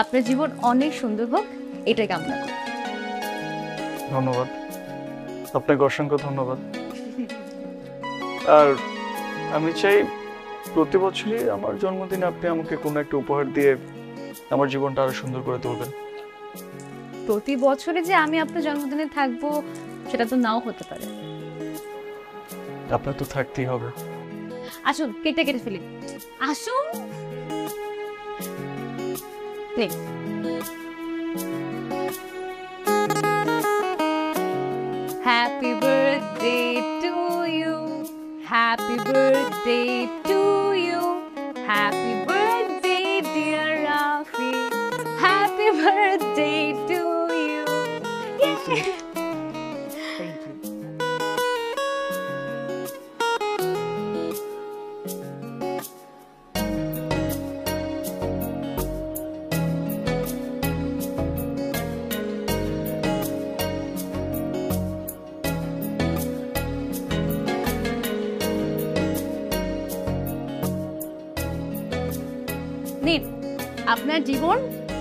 S4: আপনার জীবন অনেক সুন্দর হোক, এটাই কামনা করি।
S1: ধন্যবাদ, আপনাকে অসংখ্য ধন্যবাদ। আর আমি চাই প্রতি বছরই আমার জন্মদিনে আপনি আমাকে কোনো একটা উপহার দিয়ে আমার জীবনটা আরো সুন্দর করে তুলবেন।
S4: প্রতি বছরে যে আমি আপনার জন্মদিনে থাকবো সেটা তো নাও হতে পারে।
S1: আপনার তো থাকতেই হবে।
S4: আসুন, কেকটা কেটে ফেলি। আসুন। Happy birthday to you, happy birthday to you, happy birthday dear Rafi, happy birthday to you. নিন, আপনার জীবন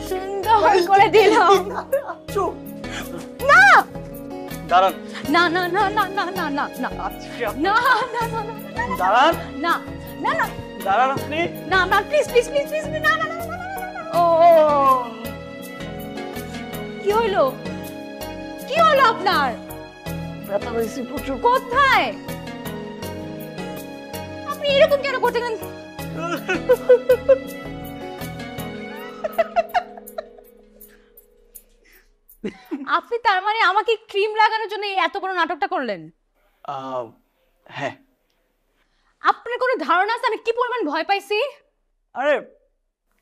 S4: সুন্দর করে দিলাম। না
S1: দাঁড়ান।
S4: না না না না না না না না
S1: আজকে
S4: না না না না
S1: দাঁড়ান।
S4: না না না
S1: দাঁড়ান আপনি।
S4: না না, প্লিজ প্লিজ প্লিজ প্লিজ, না না না না।
S1: ও
S4: কি হইলো? কি হলো আপনার?
S1: ব্যথা পেয়েছি প্রচুর।
S4: কোথায়? আপনি এরকম কেন করতে গেলেন? আপনি তার মানে আমাকে ক্রিম লাগানোর জন্য এই এত বড় নাটকটা করলেন?
S1: হ্যাঁ।
S4: আপনার কোনো ধারণা আছে আমি কি পরিমাণ ভয় পাইছি?
S1: আরে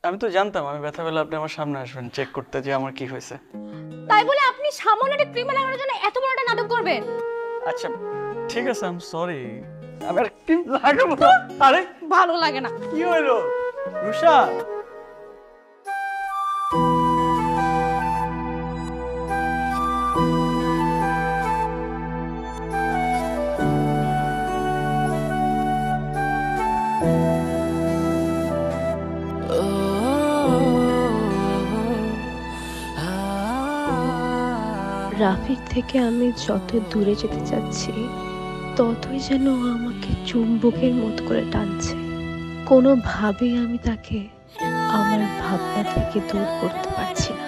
S1: আমি তো জানতাম আমি ব্যথা পেলে আপনি আমার সামনে আসবেন চেক করতে যে আমার কি হয়েছে।
S4: তাই বলে আপনি সামান্য একটা ক্রিম লাগানোর জন্য এত বড় একটা নাটক করবেন?
S1: আচ্ছা ঠিক আছে, আই এম সরি। আমি আর ক্রিম লাগাবো না। আরে
S4: ভালো লাগে না।
S1: কি হলো রুষা?
S9: রাফির থেকে আমি যত দূরে যেতে চাচ্ছি ততই যেন ও আমাকে চুম্বকের মতো করে টানছে। কোনোভাবেই আমি তাকে আমার ভাবনা থেকে দূর করতে পারছি না।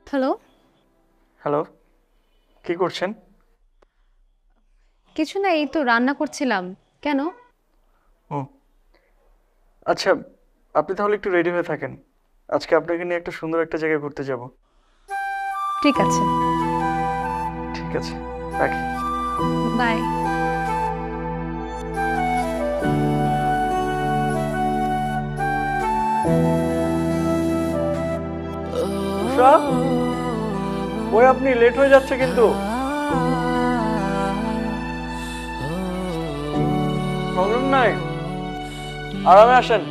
S4: হ্যালো।
S1: হ্যালো, কি করছেন?
S4: কিছু না, এই তো রান্না করছিলাম। কেন?
S1: ও আচ্ছা, আপনি তাহলে একটু রেডি হয়ে থাকেন, আজকে আপনাকে নিয়ে একটা সুন্দর একটা জায়গায় ঘুরতে যাব।
S4: ঠিক আছে,
S1: ঠিক আছে, রাখি।
S4: বাই।
S1: উষা, ওই আপনি লেট হয়ে যাচ্ছে কিন্তু। প্রবলেম নাই, আরামে আসেন।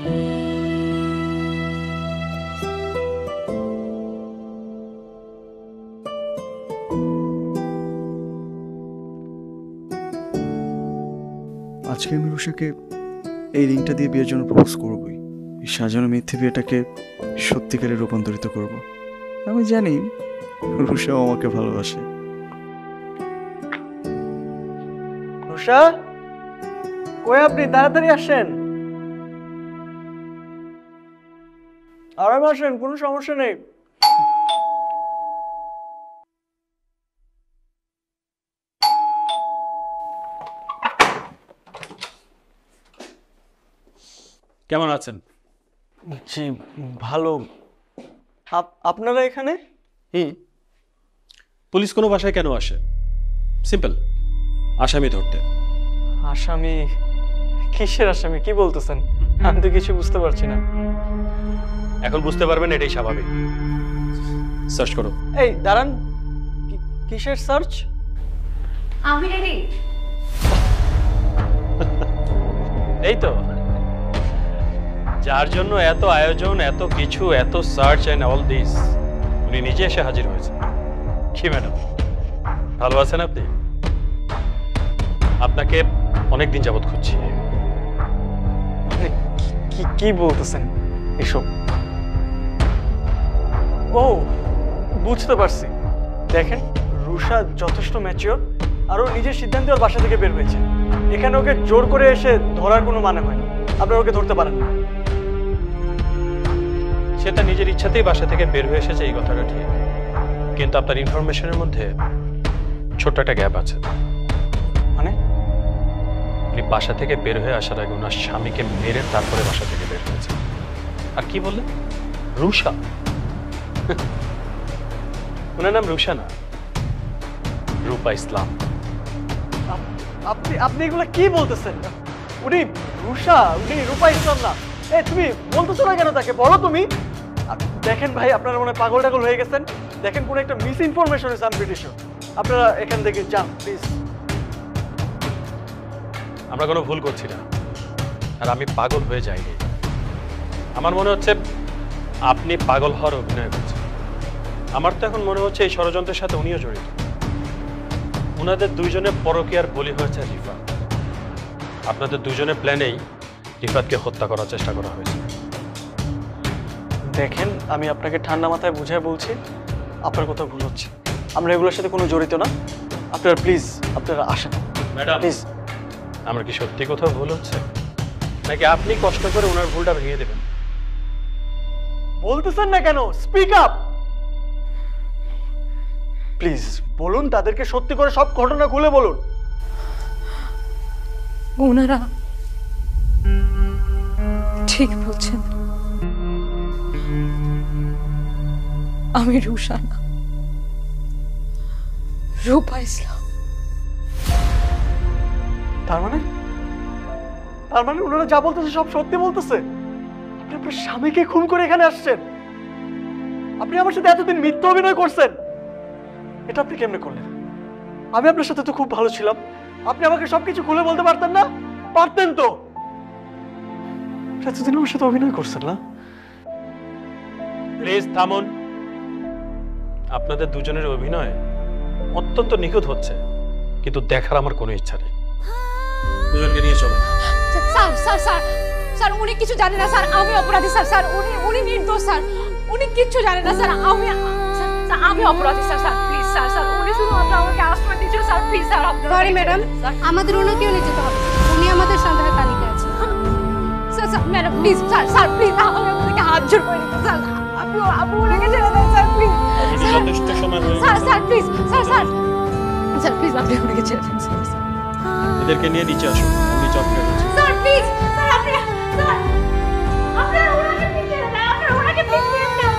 S1: আজকে আমি রুষাকে এই রিংটা দিয়ে বিয়ের জন্য প্রপোজ করবই। এই সাজানো মিথ্যে বিয়েটাকে সত্যিকারে রূপান্তরিত করব। আমি জানি রুষাও আমাকে ভালোবাসে। রুষা, কই আপনি? তাড়াতাড়ি আসেন। আরাম আসেন, কোনো সমস্যা নেই।
S10: কেমন আছেন?
S1: জি ভালো। আপনারা এখানে?
S10: পুলিশ কোনো বাসায় কেন আসে? সিম্পল, আসামি ধরতে।
S1: আসামি? কিসের আসামি? কি বলতেছেন? আমি তো কিছু বুঝতে পারছি না।
S10: এখন বুঝতে পারবেন, এটাই স্বাভাবিক। সার্চ করো।
S1: এই দাঁড়ান, কিসের সার্চ?
S3: আমি রেডি।
S10: এই তো, যার জন্য এত আয়োজন, এত কিছু, এত সার্চ এন্ড অল দিস, উনি নিজে এসে হাজির হয়েছে। কি ম্যাডাম, ভালো আছেন আপনি? আপনাকে অনেকদিন যাবত খুঁজছি।
S1: কি বলতেছেন এসব? ও বুঝতে পারছি। দেখেন, রুষা যথেষ্ট ম্যাচিওর, আর ও নিজের সিদ্ধান্তে ওর বাসা থেকে বের হয়েছে। এখানে ওকে জোর করে এসে ধরার কোনো মানে হয় না। আপনারা ওকে ধরতে পারেন না।
S10: সে তার নিজের ইচ্ছাতেই বাসা থেকে বের হয়ে এসেছে, এই কথাটা ঠিক। কিন্তু আপনার ইনফরমেশনের মধ্যে ছোট্ট একটা গ্যাপ আছে।
S1: মানে?
S10: উনি বাসা থেকে বের হয়ে আসার আগে ওনার স্বামীকে মেরে তারপরে বাসা থেকে বের হয়েছে। আর কি বললেন? রুষা? ওনার নাম রুষা না, রূপা ইসলাম।
S1: আপনি এগুলো কি বলতেছেন? উনি রুষা, উনি রূপা ইসলাম না। তুমি বলতেছো না কেন তাকে? বলো তুমি। দেখেন ভাই, আপনারা মনে পাগল টাগল হয়ে গেছেন। দেখেন, কোনো একটা মিস ইনফরমেশন হয়েছে। আমি প্রিটি শিওর। আপনারা এখান থেকে যান প্লিজ।
S10: আমরা কোনো ভুল করছি না, আর আমি পাগল হয়ে যাইনি। আমার মনে হচ্ছে আপনি পাগল হওয়ার অভিনয় করছেন। আমার তো এখন মনে হচ্ছে এই ষড়যন্ত্রের সাথে উনিও জড়িত। ওনাদের দুইজনের পরকীয়ার বলি হয়েছে রিফাত। আপনাদের দুইজনের প্ল্যানেই রিফাতকে হত্যা করার চেষ্টা করা হয়েছে।
S1: দেখেন, আমি আপনাকে ঠান্ডা মাথায় বুঝায় বলছি, আপনার কথা ভুল হচ্ছে। আমরা এগুলোর সাথে কোনো জড়িত না। আপনারা প্লিজ, আপনারা আসেন
S10: ম্যাডাম।
S1: প্লিজ।
S10: আমার কি সত্যি কোথাও ভুল হচ্ছে, নাকি আপনি কষ্ট করে ওনার ভুলটা ভেঙে দেবেন?
S1: বলতেছেন না কেন? Speak up please. বলুন, তাদেরকে সত্যি করে সব ঘটনা খুলে বলুন।
S4: ওনারা ঠিক বলছেন। আমি রুষা না, রূপা ইসলাম।
S1: তার মানে ওনারা যা বলতেছে সব সত্যি বলতেছে? আপনি আপনার স্বামীকে খুন করে এখানে আসছেন? আপনি আমার সাথে এতদিন মিথ্যা অভিনয় করছেন। এটা আপনি কেমনে করলেন? আমি আপনার সাথে তো খুব ভালো ছিলাম। আপনি আমাকে সবকিছু খুলে বলতে পারতেন না? পারতেন তো। এতদিন আমার সাথে অভিনয় করছেন না?
S10: প্লিজ থামুন। আপনাদের দুজনের অভিনয় অত্যন্ত নিখুঁত হচ্ছে, কিন্তু দেখার আমার কোনো ইচ্ছা নেই। দুজনকে নিয়ে চলো।
S4: স্যার স্যার স্যার স্যার, উনি কিছু জানে না স্যার। আমি অপরাধী স্যার। স্যার উনি নির্দোষ স্যার। উনি কিচ্ছু জানে না স্যার। আমি অপরাধী sir. Sir please sir. Sir উনি শুধুমাত্র আমাকে আশ্রয় দিয়েছিল sir. Please sir.
S11: Sorry madam, আমাদের ওনাকেও নিয়ে যেতে হবে। উনি আমাদের সন্দেহের তালিকায় আছেন।
S4: Sir sir madam please. Sir sir please, আমি আপনাকে হাত জোড় করে দিচ্ছি স্যার। আপনি ওনাকে ছেড়ে দেন স্যার প্লিজ।
S10: যথেষ্ট সময় হয়ে
S4: sir sir please. Sir sir sir please, আপনি ওনাকে ছেড়ে দেন স্যার।
S10: এদেরকে নিয়ে নিচে আসুন। আমি চপকে বলছি।
S4: Sir please. স্যার আপনি স্যার আপনারা ওনাকে প্লিজ ছেড়ে দেন। আপনারা ওনাকে প্লিজ ছেড়ে দেন।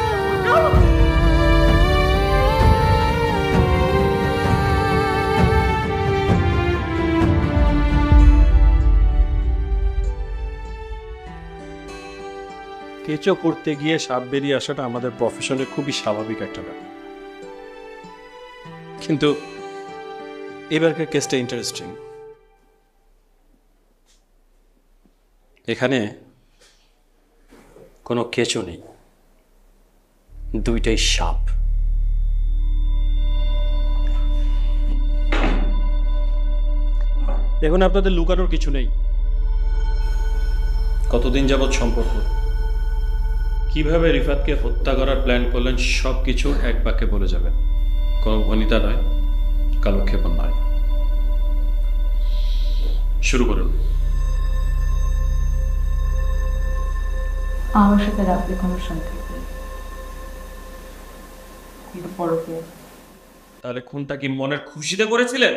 S10: কেঁচো করতে গিয়ে সাপ বেরিয়ে আসাটা আমাদের প্রফেশনে খুবই স্বাভাবিক একটা ব্যাপার। কিন্তু এবারকার কেসটা ইন্টারেস্টিং। এখানে কোনো কেঁচো নেই, দুইটাই সাপ। এখন আপনাদের লুকানোর কিছু নেই। কতদিন যাবৎ সম্পর্ক, কিভাবে রিফাতকে হত্যা করার প্ল্যান করলেন, সব কিছু এক বাক্যে বলে যাবেন। কোনো ভনিতা নয়, কালক্ষেপণ নয়। শুরু করুন।
S4: আমার সাথে রাত্রে কোনো সম্পর্ক নেই। কিন্তু পরকে
S10: তাহলে খুনটা কি মনের খুশিতে করেছিলেন?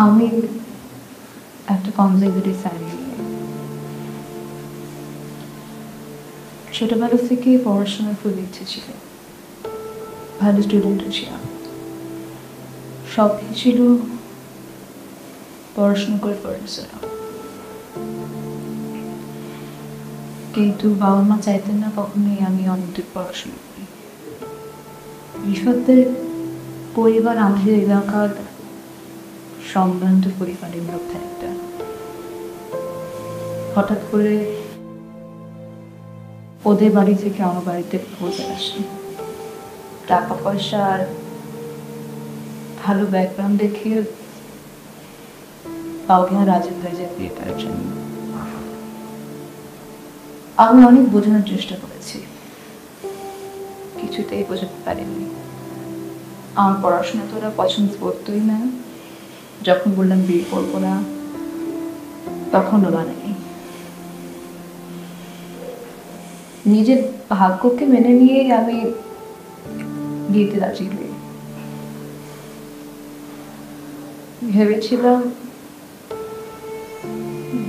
S4: আমি একটা কনজারভেটিভ ফ্যামিলি, ছোটবেলা থেকে পড়াশোনার খুব ইচ্ছে ছিল, ভালো স্টুডেন্টও ছিলাম, সব ছিল পড়াশোনা করে পড়েছিলাম। কিন্তু বাবা মা চাইতেন না কখনোই আমি অনেক দূর পড়াশোনা করি। রিফাতের পরিবার আমাদের এলাকার সম্ভ্রান্ত পরিবারের মধ্যে একটা। হঠাৎ করে ওদের বাড়ি থেকে আমার বাড়িতে প্রপোজাল আসে, টাকা পয়সা আর ভালো ব্যাকগ্রাউন্ড দেখে কাউকে রাজি হয়ে যায় বিয়ে করার জন্য। আমি অনেক বোঝানোর চেষ্টা করেছি, কিছুতেই বোঝাতে পারিনি। আমার পড়াশোনা তো ওরা পছন্দ করতোই না। যখন বললাম বিয়ে করবো না, তখন ওরা নেই। নিজের ভাগ্যকে মেনে নিয়ে আমি বিয়েতে রাজি হই। ভেবেছিলাম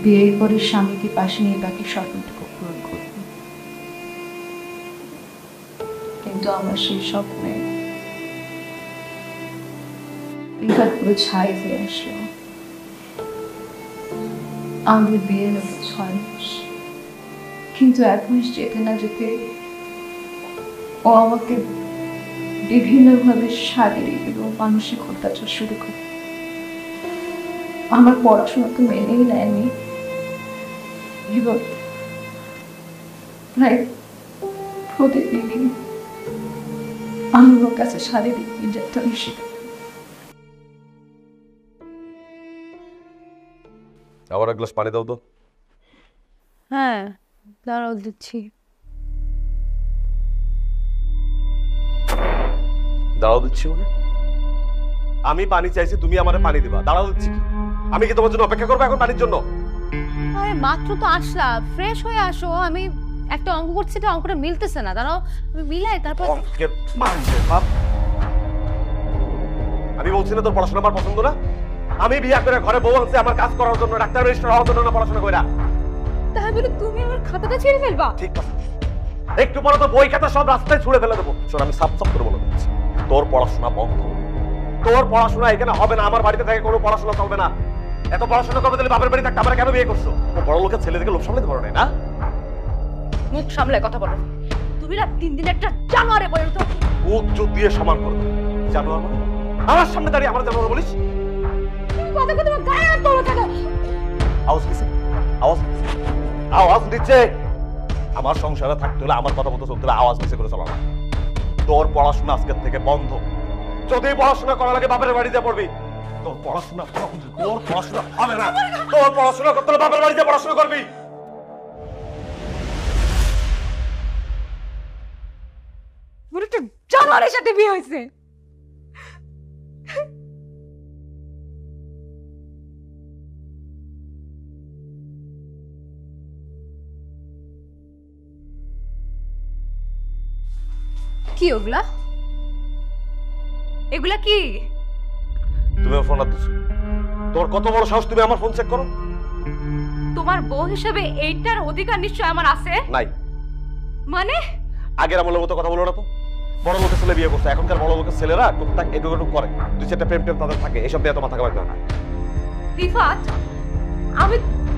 S4: বিয়ে করে স্বামীকে পাশে নিয়ে বাকি স্বপ্নটুকু পূরণ করব, কিন্তু আমার সেই স্বপ্নে রিফাত পুরো ছাই হয়ে আসলো। আমাদের বিয়ে হলো 6 মাস, কিন্তু 1 মাস যেতে না যেতে ও আমাকে বিভিন্নভাবে শারীরিক এবং মানসিক অত্যাচার শুরু করে। আমার পড়াশোনা তো মেনেই নেয়নি এবং প্রায় প্রতিদিনই আমি ওর কাছে শারীরিক নির্যাতন শিখি।
S12: আবার এক গ্লাস পানি দাও তো।
S3: হ্যাঁ, দাঁড়াও দিচ্ছি।
S12: দাঁড়াও দিচ্ছি মানে? আমি পানি চাইছি, তুমি আমারে পানি দিবা, দাঁড়াও দিচ্ছি কি? আমি কি তোমার জন্য অপেক্ষা করবো এখন পানির জন্য?
S3: আরে মাত্র তো আসলা, ফ্রেশ হয়ে আসো। আমি একটা অঙ্ক করছি, এটা অঙ্কটা মিলতেছে না, দাঁড়াও আমি মিলাই তারপর।
S12: অঙ্কের মাইন্ডের ভাব। আমি বলছি না তোর পড়াশোনা আমার পছন্দ না? আমি বিয়ে করে ঘরে বউ আনছি আমার কাজ করার জন্য, ডাক্তার রেজিস্ট্রার হওয়ার জন্য না, পড়াশোনা কইরা।
S3: তাই বলে তুমি আমার খাতাটা ছিঁড়ে ফেলবা?
S12: ঠিক আছে, একটু পরে তো বই খাতা সব রাস্তায় ছুঁড়ে ফেলে দেবো। শোন, আমি সাপ সাপ করে বলে দিচ্ছি, তোর পড়াশোনা বন্ধ। তোর পড়াশোনা এখানে হবে না, আমার বাড়িতে থেকে কোনো পড়াশোনা চলবে না। এত পড়াশোনা করবে তাহলে বাপের বাড়ি থাকতে আমরা কেন বিয়ে করছো? বড় লোকের ছেলে থেকে লোক সামলাতে পারো না?
S3: মুখ সামলে কথা বলো। তুমি না 3 দিন একটা জানোয়ারে বলে তো।
S12: মুখ চোখ দিয়ে সমান করে দাও। জানোয়ার মানে? আমার সামনে দাঁড়িয়ে আমার জানোয়ার বলিস?
S3: তুমি কথা কথা তোমার গায়ে হাত তোলো কেন?
S12: আওয়াজ দিছে, আওয়াজ আওয়াজ দিচ্ছে। আমার সংসারে থাকতে হলে আমার কথা মতো চলতে হলে আওয়াজ দিছে করে চলা না। তোর পড়াশোনা আজকের থেকে বন্ধ। যদি পড়াশোনা করা লাগে বাপের বাড়িতে পড়বি। তোর পড়াশোনা হবে না। তোর পড়াশোনা করতে হলে বাপের বাড়িতে পড়াশোনা করবি।
S3: একটা জানোয়ারের সাথে বিয়ে হয়েছে। কি ওগুলা? এগুলা কি?
S12: তুমি ফোন দিছো? তোর কত বড় সাহস, তুমি আমার ফোন চেক করো?
S3: তোমার বউ হিসেবে এইটার অধিকার নিশ্চয় আমার আছে।
S12: নাই
S3: মানে?
S12: আগের আমলের মতো কথা বলো না তো। বড় লোকের ছেলে বিয়ে করছে, এখনকার বড় লোকের ছেলেরা টুকটাক এটুকু করে, 2-4টা প্রেম টেম তাদের থাকে, এসব দিয়ে তোমার থাকা লাগবে না।
S3: রিফাত, আমি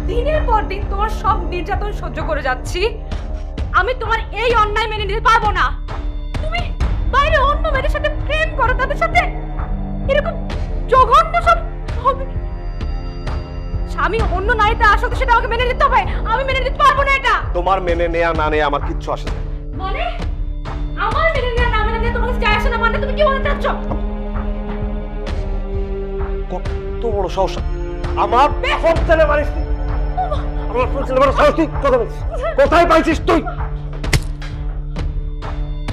S3: দিনের পর দিন তোমার সব নির্যাতন সহ্য করে যাচ্ছি। আমি তোমার এই অন্যায় মেনে নিতে পারবো না। তুমি বাইরে অন্য মেয়েদের সাথে প্রেম করো, তাদের সাথে এরকম জঘন্য সব হবে। স্বামী অন্য নারীতে আসলে সেটা আমাকে মেনে নিতে হবে। আমি মেনে নিতে পারবো না এটা।
S12: তোমার মেনে নেয়া না নেয়া আমার কিচ্ছু আসে না।
S3: মানে আমার মেনে নেয়া না মেনে নেয়া তোমার কাছে আসে না? মানে তুমি কি বলতে চাচ্ছ?
S12: কত বড় সাহস! আমার ফোন ছেলে মারিস তুই? আমার ফোন ছেলে মারিস সাহস তুই? কথা বলছিস? কোথায় পাইছিস তুই?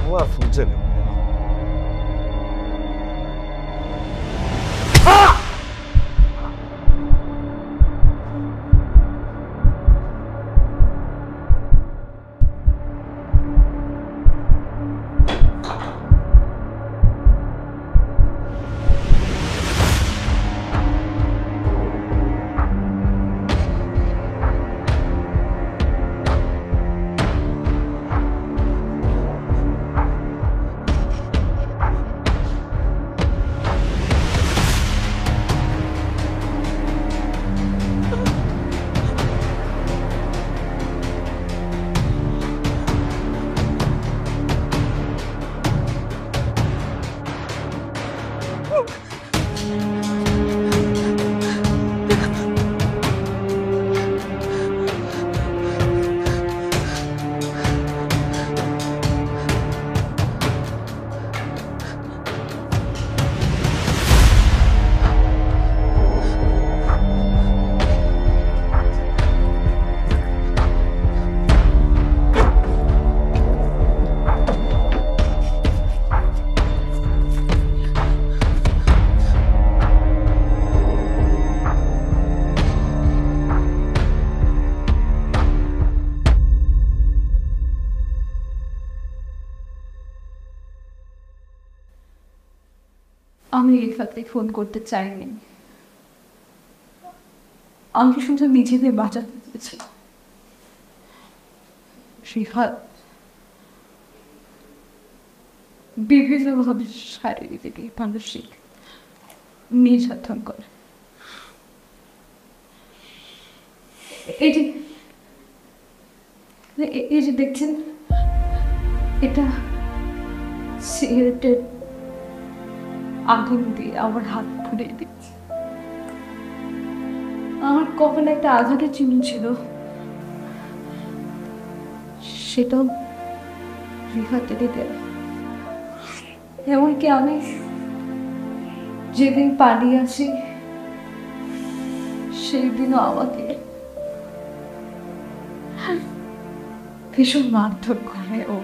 S12: আমার ফোন ছেলে
S4: আমি রিফাতকে ফোন করতে চাইনি, আমি শুধু নিজেদের বাঁচাতে চেয়েছি। রিফাত বিভিন্নভাবে শারীরিক মানসিক নির্যাতন করে। এই যে দেখছেন, এটা সিগারেটের আগুন দিয়ে আমার হাত পুড়িয়ে দিচ্ছে। আমার কপালে একটা আঘাতের চিহ্ন ছিল, সেটাও রিফাতেরই দেওয়া। এমনকি আমি যেদিন পালিয়ে আসি সেই দিনও আমাকে ভীষণ মারধর করে ও।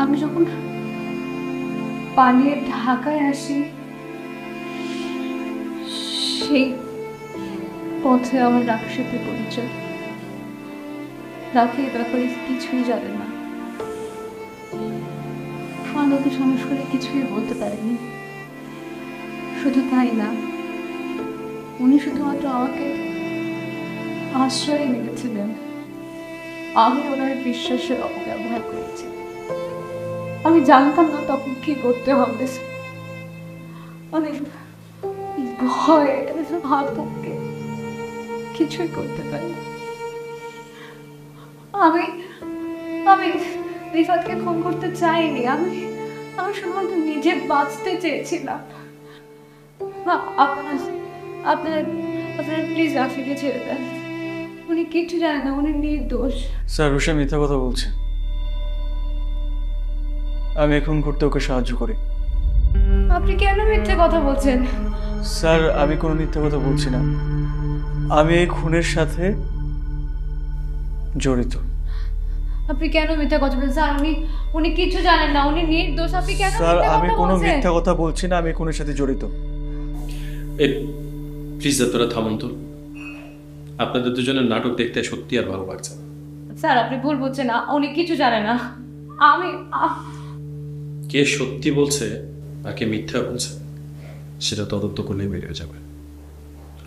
S4: আমি যখন পালিয়ে ঢাকায় আসি সেই পথে আমার রাফির সাথে পরিচয়। রাফি এ ব্যাপারে কিছুই জানে না, আমাকে সাহস করে কিছুই বলতে পারেনি। শুধু তাই না, উনি শুধুমাত্র আমাকে আশ্রয় দিয়েছিলেন, আমি ওনার বিশ্বাসের অপব্যবহার করেছি। আমি জানতাম না তখন কি করতে হবে। অনেক ভয় ভাবকে কিছুই করতে পারি। আমি রিফাতকে ফোন করতে চাইনি, আমি শুধুমাত্র নিজে বাঁচতে চেয়েছিলাম। আপনারা প্লিজ রাফিকে ছেড়ে দেন, উনি কিছু জানেন না, উনি নির্দোষ।
S1: স্যার রুষা মিথ্যা কথা বলছে, আমি এখন করতে ওকে সাহায্য করি।
S4: আপনি কেন মিথ্যে কথা বলছেন?
S1: স্যার আমি কোনো মিথ্যা কথা বলছি না, আমি এই খুনের সাথে জড়িত।
S4: আপনি কেন মিথ্যা কথা বলছেন? স্যার উনি কিছু জানেন না, উনি নির্দোষ। আপনি কেন
S1: স্যার
S4: মিথ্যা
S1: আমি
S4: কথা
S1: কোনো
S4: বলছেন?
S1: মিথ্যা কথা বলছি না, আমি খুনের সাথে জড়িত।
S10: প্লিজ আপনারা থামুন তো, আপনাদের দুজনের নাটক দেখতে সত্যি আর ভালো লাগছে না।
S4: স্যার আপনি ভুল বলছেন না, উনি কিছু জানে না।
S10: কে সত্যি বলছে আর কে মিথ্যা বলছে সেটা তদন্ত করলেই বেরিয়ে যাবে।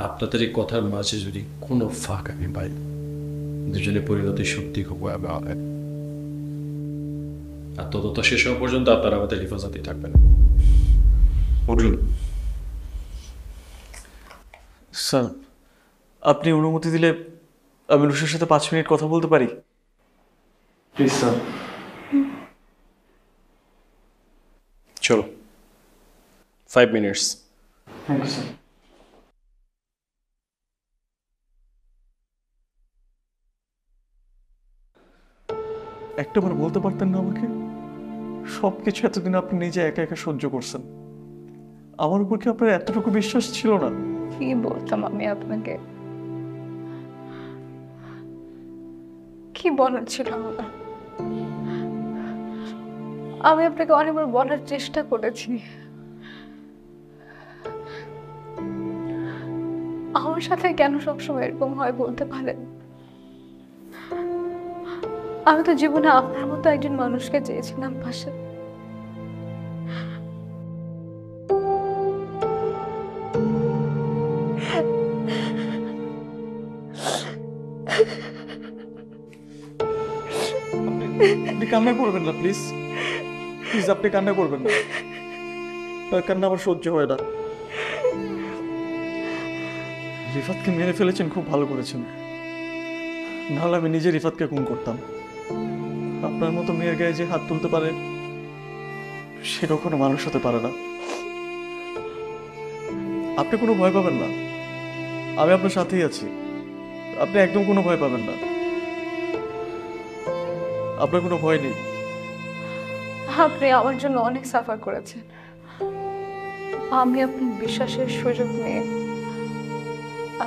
S10: আপনাদের এই কথার মাঝে যদি কোনো ফাঁক আমি পাই, দুজনের পরিণতি সত্যি খুব ভয়াবহ হবে। আর তদন্ত শেষ হওয়া পর্যন্ত আপনারা আমাদের হেফাজতেই থাকবেন। উঠুন।
S1: স্যার আপনি অনুমতি দিলে আমি রুষার সাথে 5 মিনিট কথা বলতে পারি প্লিজ স্যার?
S10: চলো, 5 minutes।
S1: Thank you sir. একটাবার বলতে পারতেন না আমাকে? সবকিছু এতদিন আপনি নিজে একা একা সহ্য করছেন, আমার উপর কি আপনার এতটুকু বিশ্বাস ছিল না?
S4: কি বলতাম আমি আপনাকে? কি বলার ছিল আমার? আমি আপনাকে অনেকবার বলার চেষ্টা করেছি, আমার সাথে কেন সবসময় এরকম হয় বলতে পারেন? আমি তো জীবনে আপনার মতো একজন মানুষকে চেয়েছিলাম পাশে।
S1: আপনি কান্না করবেন না প্লিজ, প্লিজ আপনি কান্না করবেন না, তার কান্না আমার সহ্য হয় না। রিফাতকে মেরে ফেলেছেন, খুব ভালো করেছেন, নাহলে আমি নিজে রিফাতকে খুন করতাম। আপনার মতো মেয়ের গায়ে যে হাত তুলতে পারে সে কখনো মানুষ হতে পারে না। আপনি কোনো ভয় পাবেন না, আমি আপনার সাথেই আছি, আপনি একদম কোনো ভয় পাবেন না, আপনার কোনো ভয় নেই।
S4: আপনি আমার জন্য অনেক সাফার করেছেন, আমি আপনার বিশ্বাসের সুযোগ নিয়ে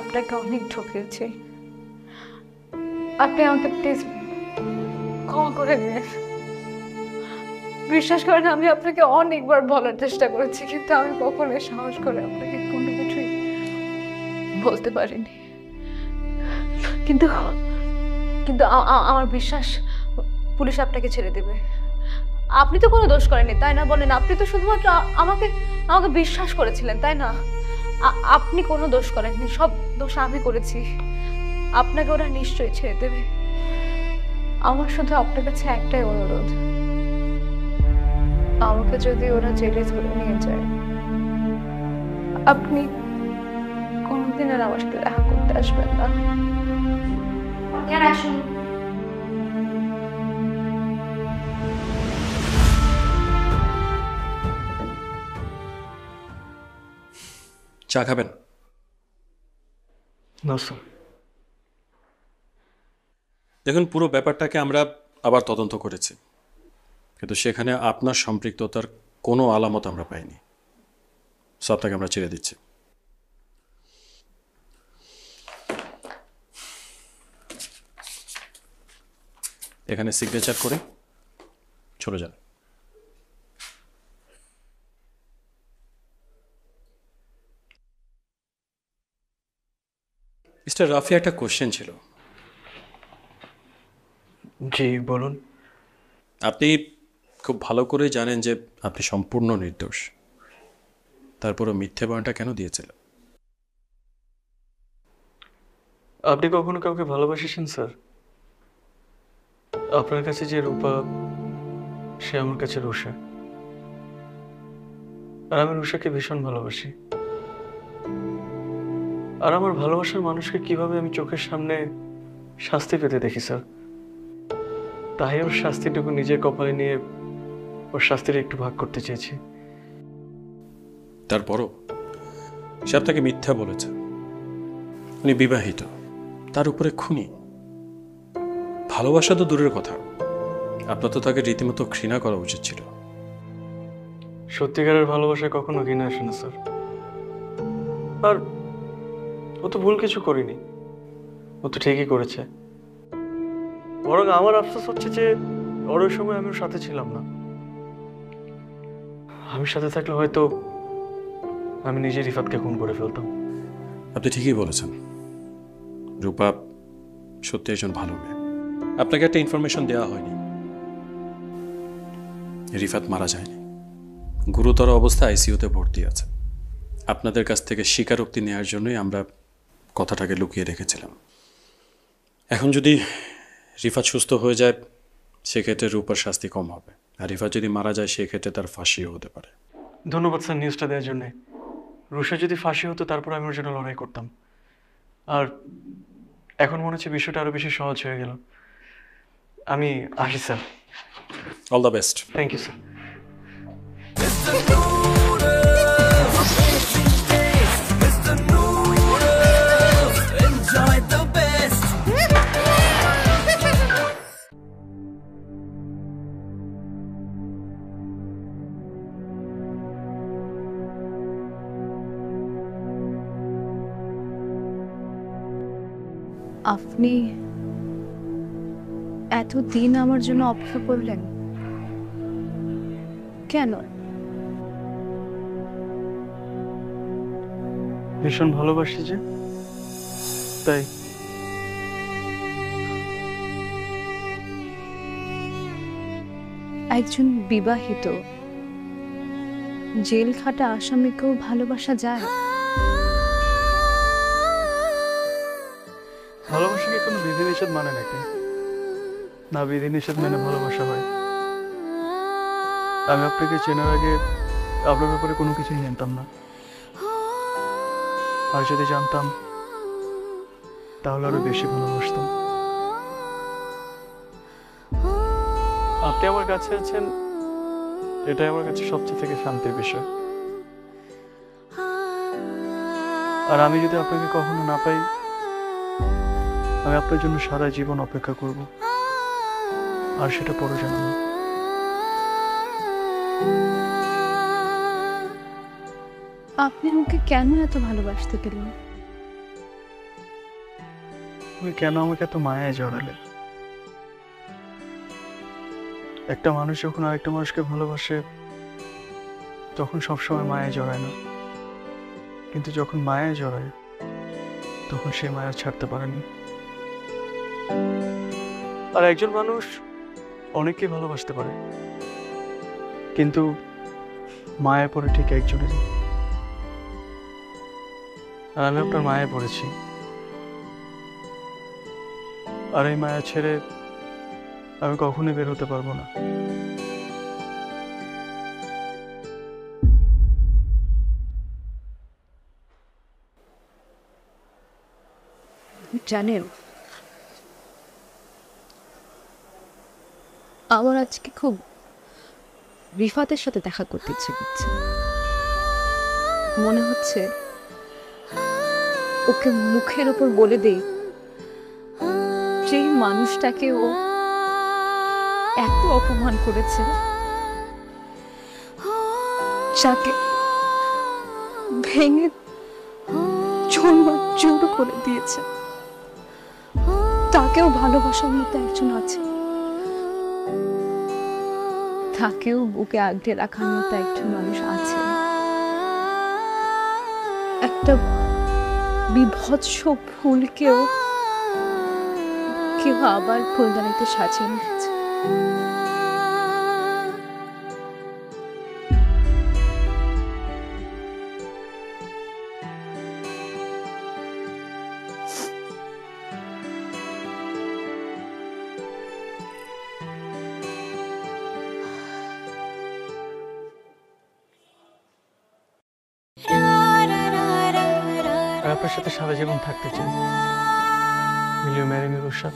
S4: আপনাকে অনেক ঠকিয়েছি। আপনি আমাকে প্লিজ ক্ষমা করে দিন। বিশ্বাস করেন, আমি আপনাকে অনেকবার বলার চেষ্টা করেছি, কিন্তু আমি কখনোই সাহস করে আপনাকে কোনো কিছুই বলতে পারিনি। কিন্তু কিন্তু আমার বিশ্বাস পুলিশ আপনাকে ছেড়ে দেবে। আপনি তো কোনো দোষ করেননি, তাই না? বলেন, আপনি তো শুধুমাত্র আমাকে আমাকে বিশ্বাস করেছিলেন, তাই না? আপনি কোনো দোষ করেননি, সব দোষ আমি করেছি। আপনাকে ওরা নিশ্চয়ই ছেড়ে দেবে। আমার শুধু আপনার কাছে একটাই অনুরোধ, আমাকে যদি ওরা জেলে ধরে নিয়ে যায়, আপনি কোনদিন আর আমার সাথে দেখা করতে আসবেন না।
S11: আসুন।
S10: চা খাবেন?
S1: না স্যার।
S10: দেখুন, পুরো ব্যাপারটাকে আমরা আবার তদন্ত করেছি, কিন্তু সেখানে আপনার সম্পৃক্ততার কোনো আলামত আমরা পাইনি। সো আপনাকে আমরা ছেড়ে দিচ্ছি। এখানে সিগনেচার করে চলে যান। মিস্টার রাফি, একটা কোশ্চেন ছিল।
S1: জি বলুন।
S10: আপনি খুব ভালো করে জানেন যে আপনি সম্পূর্ণ নির্দোষ, তারপরও মিথ্যে বয়ানটা কেন দিয়েছিলেন?
S1: আপনি কখনো কাউকে ভালোবাসেছেন স্যার? আপনার কাছে যে রূপা, সে আমার কাছে রুষা, আর আমি রুষাকে ভীষণ ভালোবাসি। আর আমার ভালোবাসার মানুষকে কিভাবে আমি চোখের সামনে শাস্তি পেতে দেখি স্যার, তাই ওর শাস্তিটুকু নিজের কপালে নিয়ে ওর শাস্তির একটু ভাগ করতে চেয়েছি।
S10: তারপরও সে আপনাকে মিথ্যা বলেছে। উনি বিবাহিত, তার উপরে খুনি। ভালোবাসা তো দূরের কথা, আপনার তো তাকে রীতিমতো ঘৃণা করা উচিত ছিল।
S1: সত্যিকারের ভালোবাসায় কখনো ঘৃণা আসে না স্যার। আর ও তো ভুল কিছু করিনি, ও তো ঠিকই করেছে। বরং আমার আফসোস হচ্ছে যে ওর ওই সময় আমি ওর সাথে ছিলাম না। আমি সাথে থাকলে হয়তো আমি নিজে রিফাতকে খুন করে ফেলতাম।
S10: আপনি ঠিকই বলেছেন, রূপা সত্যি একজন ভালো মেয়ে। আপনাকে একটা ইনফরমেশন দেওয়া হয়নি, রিফাত মারা যায়নি, গুরুতর অবস্থা আইসিইউতে ভর্তি আছে। আপনাদের কাছ থেকে স্বীকারোক্তি নেওয়ার জন্যই আমরা কথাটাকে লুকিয়ে রেখেছিলাম। এখন যদি রিফাত সুস্থ হয়ে যায়, সেক্ষেত্রে রূপার শাস্তি কম হবে, আর রিফাত যদি মারা যায় সেক্ষেত্রে তার ফাঁসিও হতে পারে।
S1: ধন্যবাদ স্যার নিউজটা দেওয়ার জন্যে। রুষা যদি ফাঁসি হতো, তারপর আমি ওর জন্য লড়াই করতাম। আর এখন মনে হচ্ছে বিষয়টা আরো বেশি সহজ হয়ে গেল। আমি আসি sir.
S10: All the best.
S1: Thank you sir.
S4: আপনি এতদিন আমার জন্য অপেক্ষা করলেন কেন?
S1: ভীষণ ভালোবাসি যে, তাই।
S4: একজন বিবাহিত জেল খাটা আসামিকেও ভালোবাসা যায়?
S1: ভালোবাসা কি কোনো বিধিনিষেধ মানে নাকি? না, বিধিনিষেধ মেনে ভালোবাসা হয়। আমি আপনাকে চেনার আগে আপনার ব্যাপারে কোনো কিছুই জানতাম না, আর যদি জানতাম তাহলে আরো বেশি ভালোবাসতাম। আপনি আমার কাছে আছেন, এটাই আমার কাছে সবচেয়ে থেকে শান্তির বিষয়। আর আমি যদি আপনাকে কখনো না পাই, আমি আপনার জন্য সারা জীবন অপেক্ষা করব, আর সেটা পরে জানাবো।
S4: আপনি আমাকে কেন এত ভালোবাসতে গেলেন?
S1: তুমি কেন আমাকে এত মায়ায় জড়ালে? একটা মানুষ যখন আরেকটা মানুষকে ভালোবাসে তখন সবসময় মায়ায় জড়ায় না, কিন্তু যখন মায়ায় জড়ায় তখন সে মায়া ছাড়তে পারেনি। আর একজন মানুষ অনেককে ভালোবাসতে পারে, কিন্তু মায়ায় পড়ে ঠিক একজনেরই। আর আমি আপনার মায়ায় পড়েছি, আর এই মায়া ছেড়ে আমি কখনোই বের হতে পারবো না।
S4: জানেন, আমার আজকে খুব রিফাতের সাথে দেখা করতে ইচ্ছে করছে। মনে হচ্ছে ওকে মুখের উপর বলে দেই যেই মানুষটাকে ও এত অপমান করেছে, যাকে ভেঙে চুরমার করে দিয়েছে, তাকেও ভালোবাসার মতো একজন আছে, তাকেও বুকে আগলে রাখার মতো একজন মানুষ আছে। একটা বিভৎস ফুলকেও কেউ আবার ফুলদানিতে সাজিয়ে নিয়েছে।
S1: আপনার সাথে সারা জীবন থাকতে চাই। Will you marry me, Rusha?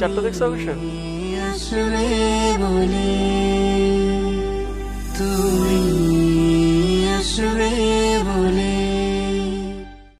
S1: চারটা দেখছো অবশ্য?
S7: আসবে বলে তুমি আসবে